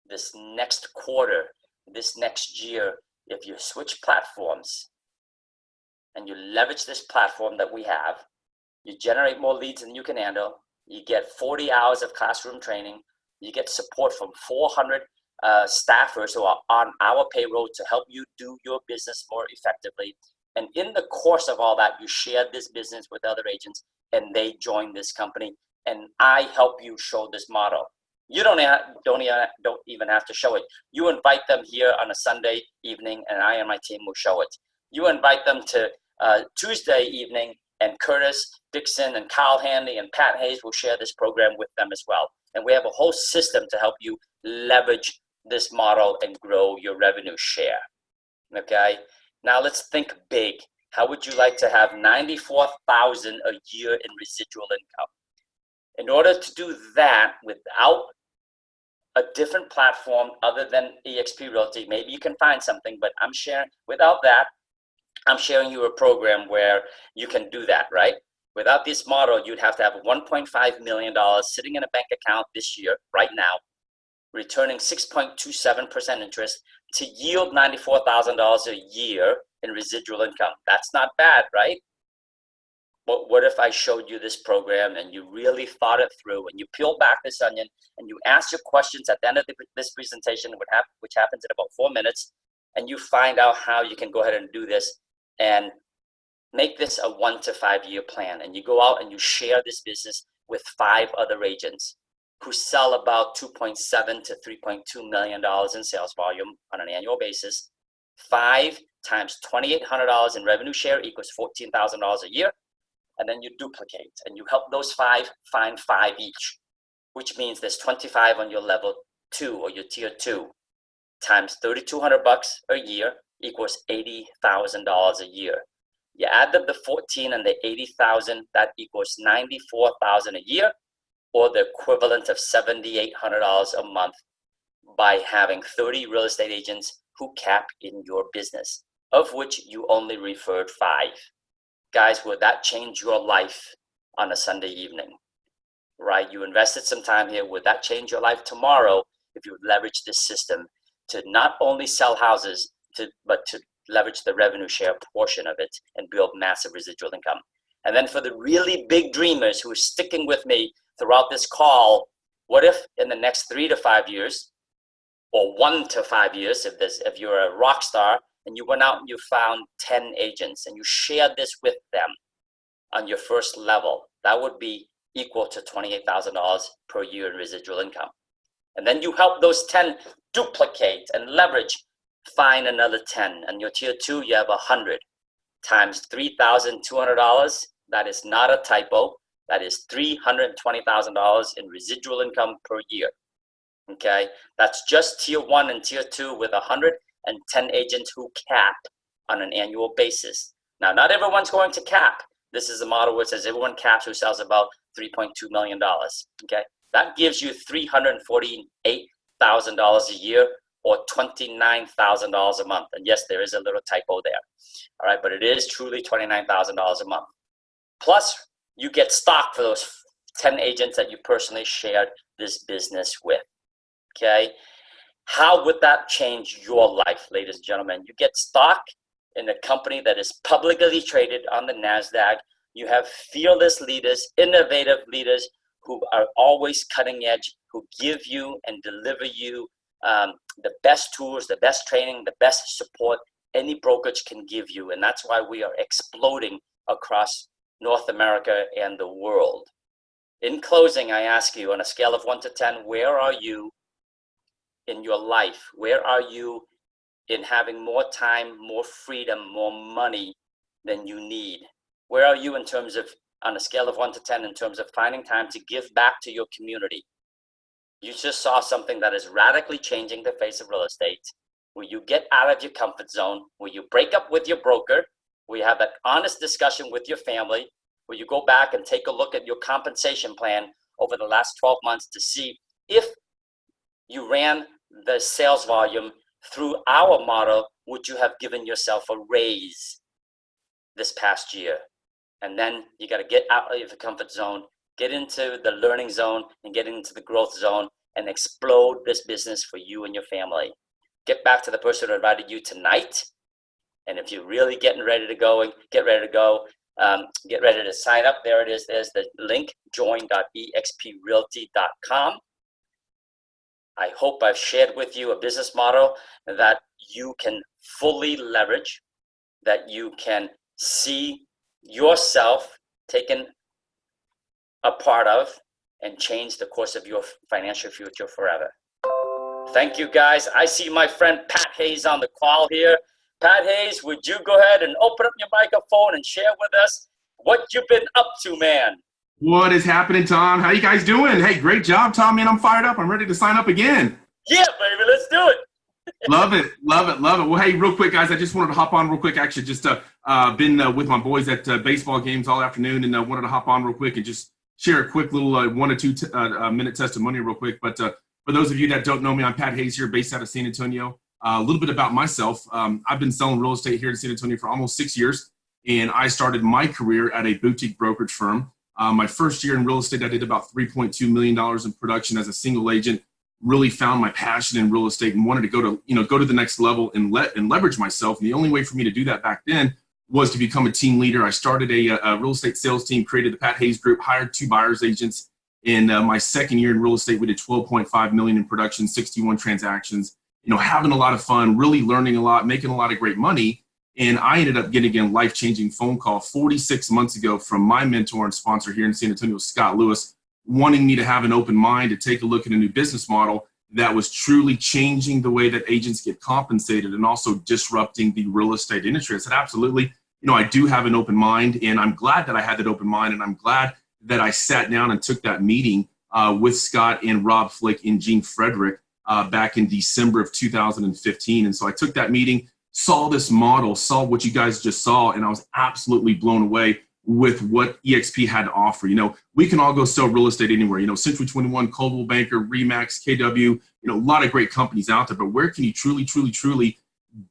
Speaker 2: this next quarter, this next year if you switch platforms and you leverage this platform that we have? You generate more leads than you can handle. You get 40 hours of classroom training. You get support from 400 staffers who are on our payroll to help you do your business more effectively. And in the course of all that, you share this business with other agents and they join this company. And I help you show this model. You don't even have to show it. You invite them here on a Sunday evening and I and my team will show it. You invite them to Tuesday evening and Curtis Dixon and Kyle Hanley and Pat Hayes will share this program with them as well. And we have a whole system to help you leverage this model and grow your revenue share. Okay? Now let's think big. How would you like to have $94,000 a year in residual income? In order to do that without a different platform other than eXp Realty, maybe you can find something, but I'm sharing you a program where you can do that, right? Without this model, you'd have to have $1.5 million sitting in a bank account this year, right now, returning 6.27% interest to yield $94,000 a year in residual income. That's not bad, right? But what if I showed you this program and you really thought it through and you peel back this onion and you ask your questions at the end of this presentation, which happens in about 4 minutes, and you find out how you can go ahead and do this and make this a 1 to 5 year plan. And you go out and you share this business with 5 other agents who sell about $2.7 to $3.2 million in sales volume on an annual basis. 5 times $2,800 in revenue share equals $14,000 a year. And then you duplicate and you help those 5 find 5 each, which means there's 25 on your level 2 or your tier 2 times $3,200 a year equals $80,000 a year. You add up the 14 and the 80,000, that equals 94,000 a year, or the equivalent of $7,800 a month by having 30 real estate agents who cap in your business, of which you only referred 5. Guys, would that change your life on a Sunday evening? Right? You invested some time here. Would that change your life tomorrow if you leverage this system to not only sell houses, but to leverage the revenue share portion of it and build massive residual income? And then for the really big dreamers who are sticking with me throughout this call, what if in the next 3 to 5 years, or 1 to 5 years, if you're a rock star and you went out and you found 10 agents and you shared this with them on your first level, that would be equal to $28,000 per year in residual income. And then you help those 10 duplicate and leverage, find another 10. And your tier 2, you have 100 times $3,200. That is not a typo. That is $320,000 in residual income per year. Okay, that's just tier 1 and tier 2 with 110 agents who cap on an annual basis. Now, not everyone's going to cap. This is a model where it says everyone caps who sells about $3.2 million. Okay, that gives you $348,000 a year or $29,000 a month. And yes, there is a little typo there. All right, but it is truly $29,000 a month. Plus, you get stock for those 10 agents that you personally shared this business with. Okay, how would that change your life, ladies and gentlemen? You get stock in a company that is publicly traded on the NASDAQ. You have fearless leaders, innovative leaders who are always cutting edge, who give you and deliver you the best tools, the best training, the best support any brokerage can give you. And that's why we are exploding across North America and the world. In closing, I ask you on a scale of 1 to 10, where are you in your life? Where are you in having more time, more freedom, more money than you need? Where are you in terms of, on a scale of 1 to 10, in terms of finding time to give back to your community? You just saw something that is radically changing the face of real estate, where you get out of your comfort zone, where you break up with your broker, where you have an honest discussion with your family, where you go back and take a look at your compensation plan over the last 12 months to see if you ran the sales volume through our model, would you have given yourself a raise this past year? And then you got to get out of the comfort zone, get into the learning zone, and get into the growth zone and explode this business for you and your family. Get back to the person who invited you tonight. And if you're really getting ready to go, get ready to go. Get ready to sign up. There it is. There's the link, join.exprealty.com. I hope I've shared with you a business model that you can fully leverage, that you can see yourself taken a part of and change the course of your financial future forever. Thank you, guys. I see my friend Pat Hayes on the call here. Pat Hayes, would you go ahead and open up your microphone and share with us what you've been up to, man?
Speaker 4: What is happening, Tom? How you guys doing? Hey, great job, Tom, man. I'm fired up. I'm ready to sign up again.
Speaker 2: Yeah, baby, let's do it.
Speaker 4: Love it, love it, love it. Well, hey, real quick, guys, I just wanted to hop on real quick. Actually, just been with my boys at baseball games all afternoon, and wanted to hop on real quick and just share a quick little 1 or 2 minute testimony real quick. But for those of you that don't know me, I'm Pat Hayes here, based out of San Antonio. A little bit about myself. I've been selling real estate here in San Antonio for almost 6 years, and I started my career at a boutique brokerage firm. My first year in real estate, I did about $3.2 million in production as a single agent. Really found my passion in real estate and wanted to go to the next level and leverage myself. And the only way for me to do that back then was to become a team leader. I started a real estate sales team, created the Pat Hayes Group, hired 2 buyers agents. In my second year in real estate, we did $12.5 million in production, 61 transactions. having a lot of fun, really learning a lot, making a lot of great money. And I ended up getting a life-changing phone call 46 months ago from my mentor and sponsor here in San Antonio, Scott Lewis, wanting me to have an open mind to take a look at a new business model that was truly changing the way that agents get compensated and also disrupting the real estate industry. I said, absolutely. I do have an open mind, and I'm glad that I had that open mind, and I'm glad that I sat down and took that meeting with Scott and Rob Flick and Gene Frederick back in December of 2015. And so I took that meeting, saw this model, saw what you guys just saw, and I was absolutely blown away with what EXP had to offer. We can all go sell real estate anywhere. Century 21, Coldwell Banker, Remax, KW, a lot of great companies out there. But where can you truly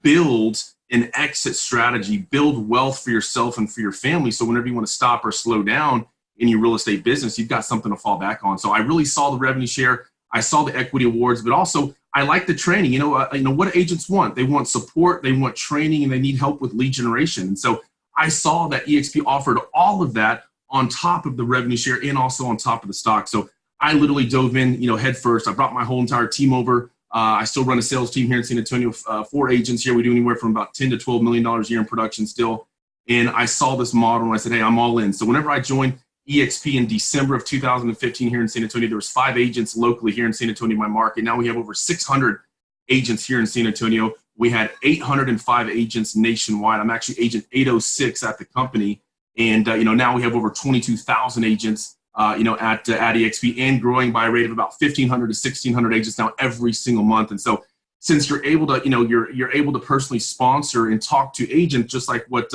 Speaker 4: build an exit strategy, build wealth for yourself and for your family? So whenever you want to stop or slow down in your real estate business, you've got something to fall back on. So I really saw the revenue share. I saw the equity awards, but also I like the training. What agents want? They want support, they want training, and they need help with lead generation. And so I saw that EXP offered all of that on top of the revenue share and also on top of the stock. So I literally dove in, head first. I brought my whole entire team over. I still run a sales team here in San Antonio, 4 agents here. We do anywhere from about $10 to $12 million a year in production still. And I saw this model and I said, hey, I'm all in. So whenever I joined EXP in December of 2015 here in San Antonio, there was 5 agents locally here in San Antonio, my market. Now we have over 600 agents here in San Antonio. We had 805 agents nationwide. I'm actually agent 806 at the company. And, now we have over 22,000 agents, at EXP, and growing by a rate of about 1,500 to 1,600 agents now every single month. And so since you're able to, you're able to personally sponsor and talk to agents, just like what,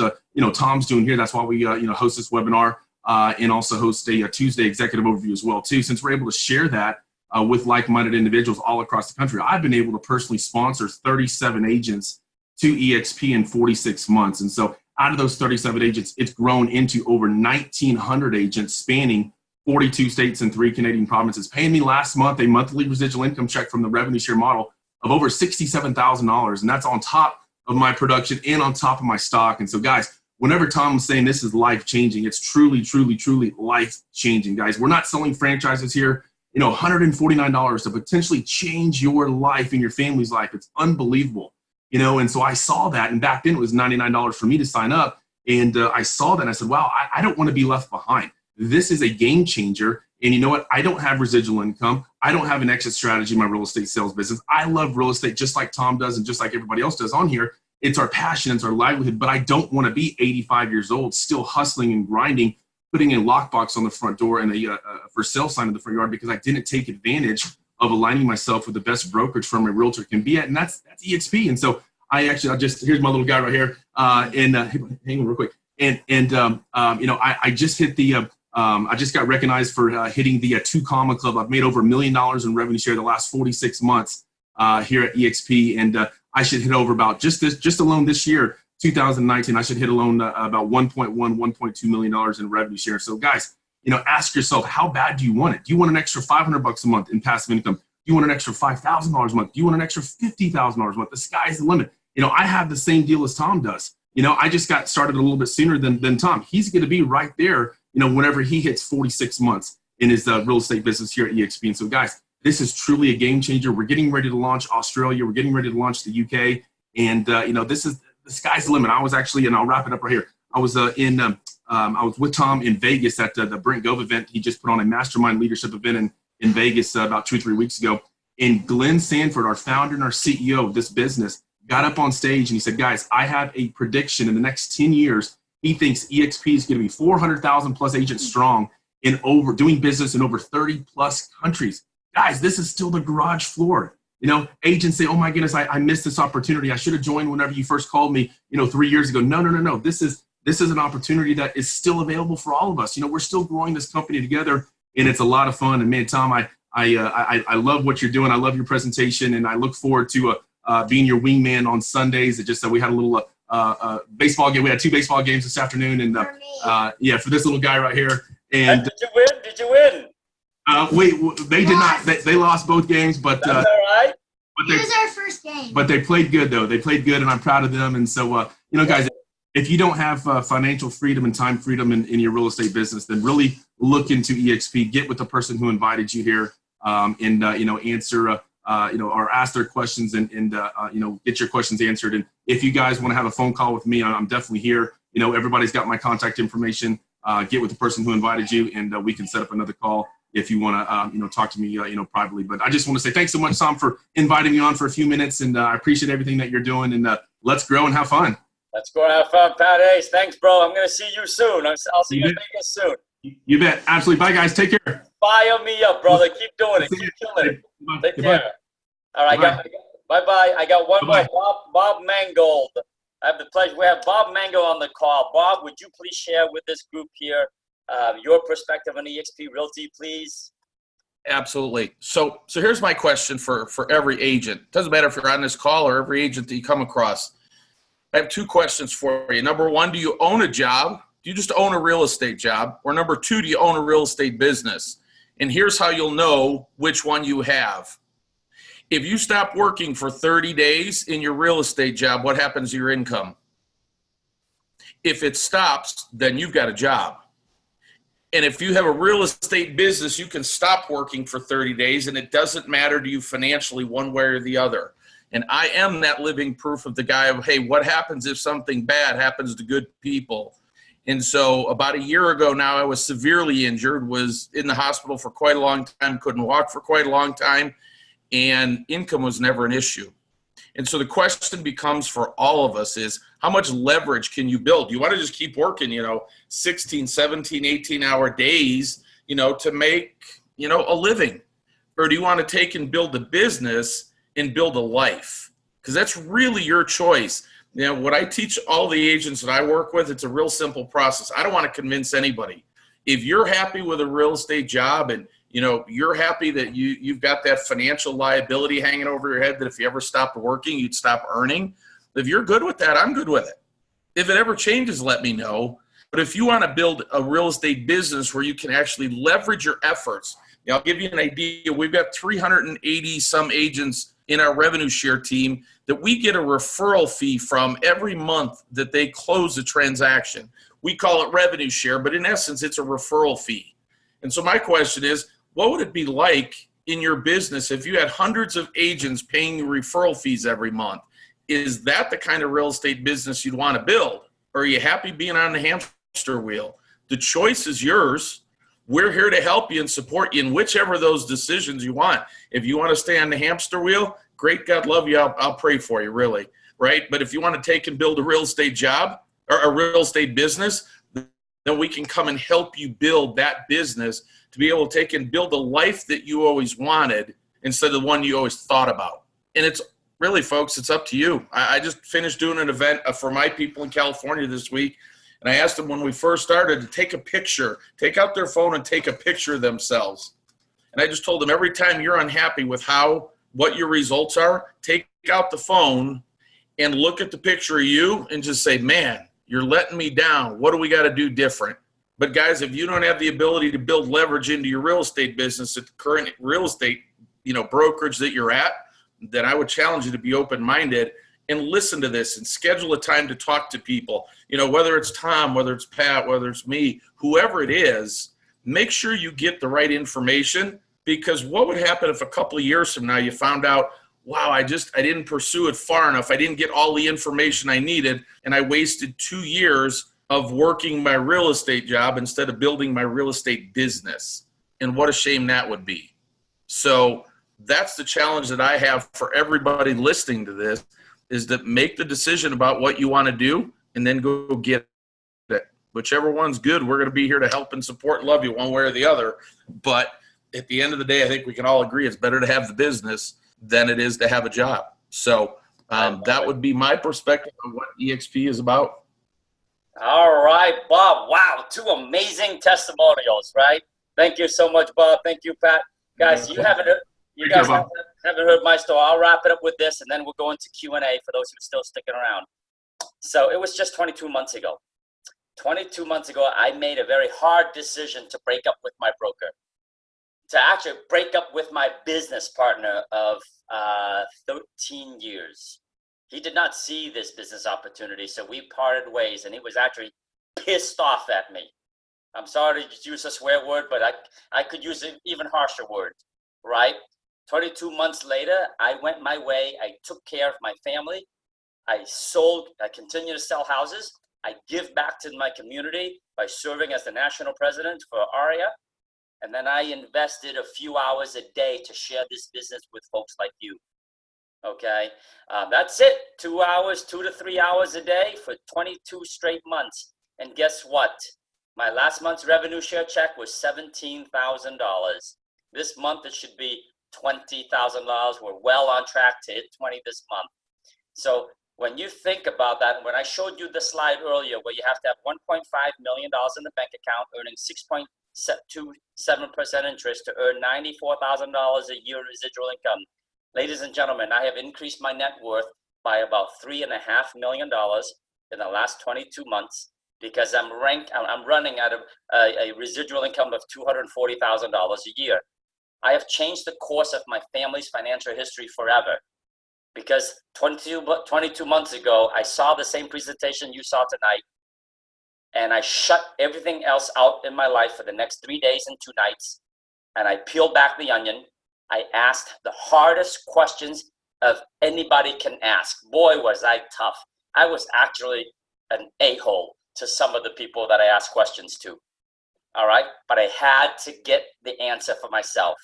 Speaker 4: Tom's doing here. That's why we, host this webinar and also host a Tuesday executive overview as well, too. Since we're able to share that with like-minded individuals all across the country, I've been able to personally sponsor 37 agents to EXP in 46 months. And so out of those 37 agents, it's grown into over 1,900 agents spanning 42 states and 3 Canadian provinces, paying me last month a monthly residual income check from the revenue share model of over $67,000. And that's on top of my production and on top of my stock. And so, guys, whenever Tom was saying this is life-changing, it's truly life-changing, guys. We're not selling franchises here. $149 to potentially change your life and your family's life. It's unbelievable, and so I saw that. And back then it was $99 for me to sign up. And I saw that and I said, wow, I don't want to be left behind. This is a game changer. And you know what? I don't have residual income. I don't have an exit strategy in my real estate sales business. I love real estate just like Tom does and just like everybody else does on here. It's our passion, it's our livelihood, but I don't want to be 85 years old, still hustling and grinding, putting a lockbox on the front door and a for sale sign in the front yard because I didn't take advantage of aligning myself with the best brokerage firm a realtor can be at, and that's EXP. And so here's my little guy right here, hang on real quick, I just hit the I just got recognized for hitting the 2 Comma Club. I've made over $1 million in revenue share the last 46 months here at EXP, and I should hit over about just alone this year, 2019, I should hit alone about $1.2 million in revenue share. So guys, ask yourself, how bad do you want it? Do you want an extra $500 a month in passive income? Do you want an extra $5,000 a month? Do you want an extra $50,000 a month? The sky's the limit. I have the same deal as Tom does. I just got started a little bit sooner than Tom. He's going to be right there, whenever he hits 46 months in his real estate business here at EXP. And so guys, this is truly a game changer. We're getting ready to launch Australia. We're getting ready to launch the UK. And, this is, the sky's the limit. I was actually, and I'll wrap it up right here. I was I was with Tom in Vegas at the Brent Gove event. He just put on a mastermind leadership event in Vegas about 2 or 3 weeks ago. And Glenn Sanford, our founder and our CEO of this business, got up on stage and he said, guys, I have a prediction in the next 10 years. He thinks EXP is going to be 400,000 plus agents strong doing business in over 30 plus countries. Guys, this is still the garage floor. Agents say, oh my goodness, I missed this opportunity. I should have joined whenever you first called me, 3 years ago. No. This is an opportunity that is still available for all of us. We're still growing this company together and it's a lot of fun. And man, Tom, I love what you're doing. I love your presentation and I look forward to being your wingman on Sundays. It just, we had a little baseball game. We had 2 baseball games this afternoon and for this little guy right here. And
Speaker 2: did you win?
Speaker 4: They did not. They lost both games, but
Speaker 2: that's all right.
Speaker 5: It was our first game.
Speaker 4: But they played good, though. They played good, and I'm proud of them. And so, guys, if you don't have financial freedom and time freedom in your real estate business, then really look into EXP. Get with the person who invited you here, and answer or ask their questions and get your questions answered. And if you guys want to have a phone call with me, I'm definitely here. Everybody's got my contact information. Get with the person who invited you, and we can set up another call if you want to, talk to me, privately. But I just want to say thanks so much, Sam, for inviting me on for a few minutes, and I appreciate everything that you're doing. And let's grow and have fun.
Speaker 2: Let's go and have fun, Pat Ace. Thanks, bro. I'm going to see you soon. I'll see you in Vegas soon.
Speaker 4: You bet. Absolutely. Bye, guys. Take care.
Speaker 2: Fire me up, brother. Keep doing it. Keep killing it. Take care. All right. Bye-bye. I got one more. Bob Mangold. I have the pleasure. We have Bob Mango on the call. Bob, would you please share with this group here your perspective on eXp Realty, please?
Speaker 6: Absolutely. So here's my question for every agent. Doesn't matter if you're on this call or every agent that you come across. I have two questions for you. Number one, do you own a job? Do you just own a real estate job? Or number two, do you own a real estate business? And here's how you'll know which one you have. If you stop working for 30 days in your real estate job, what happens to your income? If it stops, then you've got a job. And if you have a real estate business, you can stop working for 30 days and it doesn't matter to you financially one way or the other. And I am that living proof of the guy of, hey, what happens if something bad happens to good people? And so about a year ago now, I was severely injured, was in the hospital for quite a long time, couldn't walk for quite a long time, and income was never an issue. And so the question becomes for all of us is, how much leverage can you build? You want to just keep working, 16, 17, 18-hour days, to make, a living? Or do you want to take and build a business and build a life? Because that's really your choice. What I teach all the agents that I work with, it's a real simple process. I don't want to convince anybody. If you're happy with a real estate job and you're happy that you've got that financial liability hanging over your head that if you ever stopped working, you'd stop earning. If you're good with that, I'm good with it. If it ever changes, let me know. But if you want to build a real estate business where you can actually leverage your efforts, I'll give you an idea. We've got 380 some agents in our revenue share team that we get a referral fee from every month that they close a transaction. We call it revenue share, but in essence, it's a referral fee. And so my question is, what would it be like in your business if you had hundreds of agents paying you referral fees every month? Is that the kind of real estate business you'd want to build? Or are you happy being on the hamster wheel? The choice is yours. We're here to help you and support you in whichever of those decisions you want. If you want to stay on the hamster wheel, great, God love you. I'll pray for you, really, right? But if you want to take and build a real estate job or a real estate business, then we can come and help you build that business to be able to take and build a life that you always wanted instead of the one you always thought about. And it's really, folks, it's up to you. I just finished doing an event for my people in California this week. And I asked them when we first started to take a picture, take out their phone and take a picture of themselves. And I just told them every time you're unhappy with what your results are, take out the phone and look at the picture of you and just say, man, you're letting me down. What do we got to do different? But guys, if you don't have the ability to build leverage into your real estate business at the current real estate, brokerage that you're at, then I would challenge you to be open-minded and listen to this and schedule a time to talk to people. Whether it's Tom, whether it's Pat, whether it's me, whoever it is, make sure you get the right information, because what would happen if a couple of years from now you found out, wow, I didn't pursue it far enough. I didn't get all the information I needed, and I wasted 2 years of working my real estate job instead of building my real estate business. And what a shame that would be. So that's the challenge that I have for everybody listening to this, is to make the decision about what you want to do and then go get it. Whichever one's good, we're going to be here to help and support and love you one way or the other. But at the end of the day, I think we can all agree it's better to have the business than it is to have a job. So that would be my perspective on what eXp is about.
Speaker 2: All right, Bob. Wow, 2 amazing testimonials, right? Thank you so much, Bob. Thank you, Pat. Guys, you guys haven't heard my story. I'll wrap it up with this, and then we'll go into Q&A for those who are still sticking around. So it was just 22 months ago. 22 months ago, I made a very hard decision to break up with my broker, to actually break up with my business partner of 13 years. He did not see this business opportunity, so we parted ways, and he was actually pissed off at me. I'm sorry to use a swear word, but I could use an even harsher word, right? 22 months later, I went my way. I took care of my family. I continue to sell houses. I give back to my community by serving as the national president for ARIA. And then I invested a few hours a day to share this business with folks like you. Okay, that's it. 2 hours, 2 to 3 hours a day for 22 straight months. And guess what? My last month's revenue share check was $17,000. This month it should be $20,000. We're well on track to hit 20 this month. So when you think about that, and when I showed you the slide earlier where you have to have $1.5 million in the bank account, earning 6.27% interest to earn $94,000 a year residual income. Ladies and gentlemen, I have increased my net worth by about $3.5 million in the last 22 months because I'm running out of a residual income of $240,000 a year. I have changed the course of my family's financial history forever. Because 22 months ago, I saw the same presentation you saw tonight, and I shut everything else out in my life for the next 3 days and 2 nights, and I peeled back the onion. I asked the hardest questions of anybody can ask. Boy, was I tough. I was actually an a-hole to some of the people that I asked questions to, all right? But I had to get the answer for myself.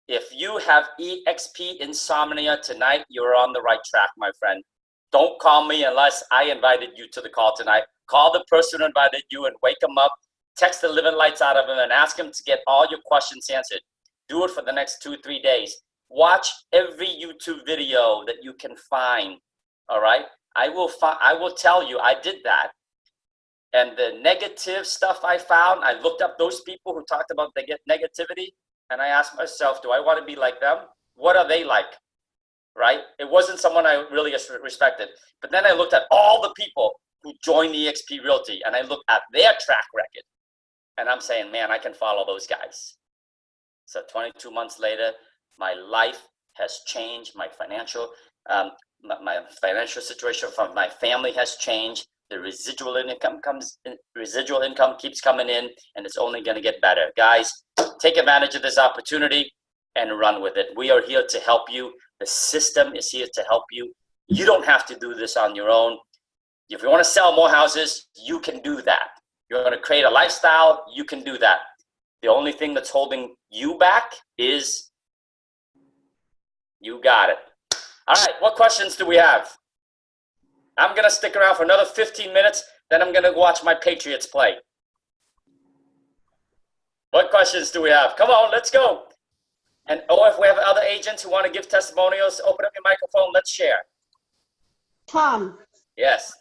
Speaker 2: If you have EXP insomnia tonight, you're on the right track, my friend. Don't call me unless I invited you to the call tonight. Call the person who invited you and wake them up. Text the living lights out of them and ask them to get all your questions answered. Do it for the next 2-3 days. Watch every YouTube video that you can find, all right? I will tell you, I did that. And the negative stuff I found, I looked up those people who talked about negativity, and I asked myself, do I want to be like them? What are they like, right? It wasn't someone I really respected. But then I looked at all the people who joined eXp Realty, and I looked at their track record. And I'm saying, man, I can follow those guys. So 22 months later, my life has changed. My financial situation from my family has changed. The residual income keeps coming in, and it's only going to get better. Guys, take advantage of this opportunity and run with it. We are here to help you. The system is here to help you. You don't have to do this on your own. If you want to sell more houses, you can do that. You're going to create a lifestyle, you can do that. The only thing that's holding you back is you got it. All right, what questions do we have? I'm going to stick around for another 15 minutes, then I'm going to watch my Patriots play. What questions do we have? Come on, let's go. And if we have other agents who want to give testimonials, open up your microphone, let's share.
Speaker 7: Tom,
Speaker 2: Yes.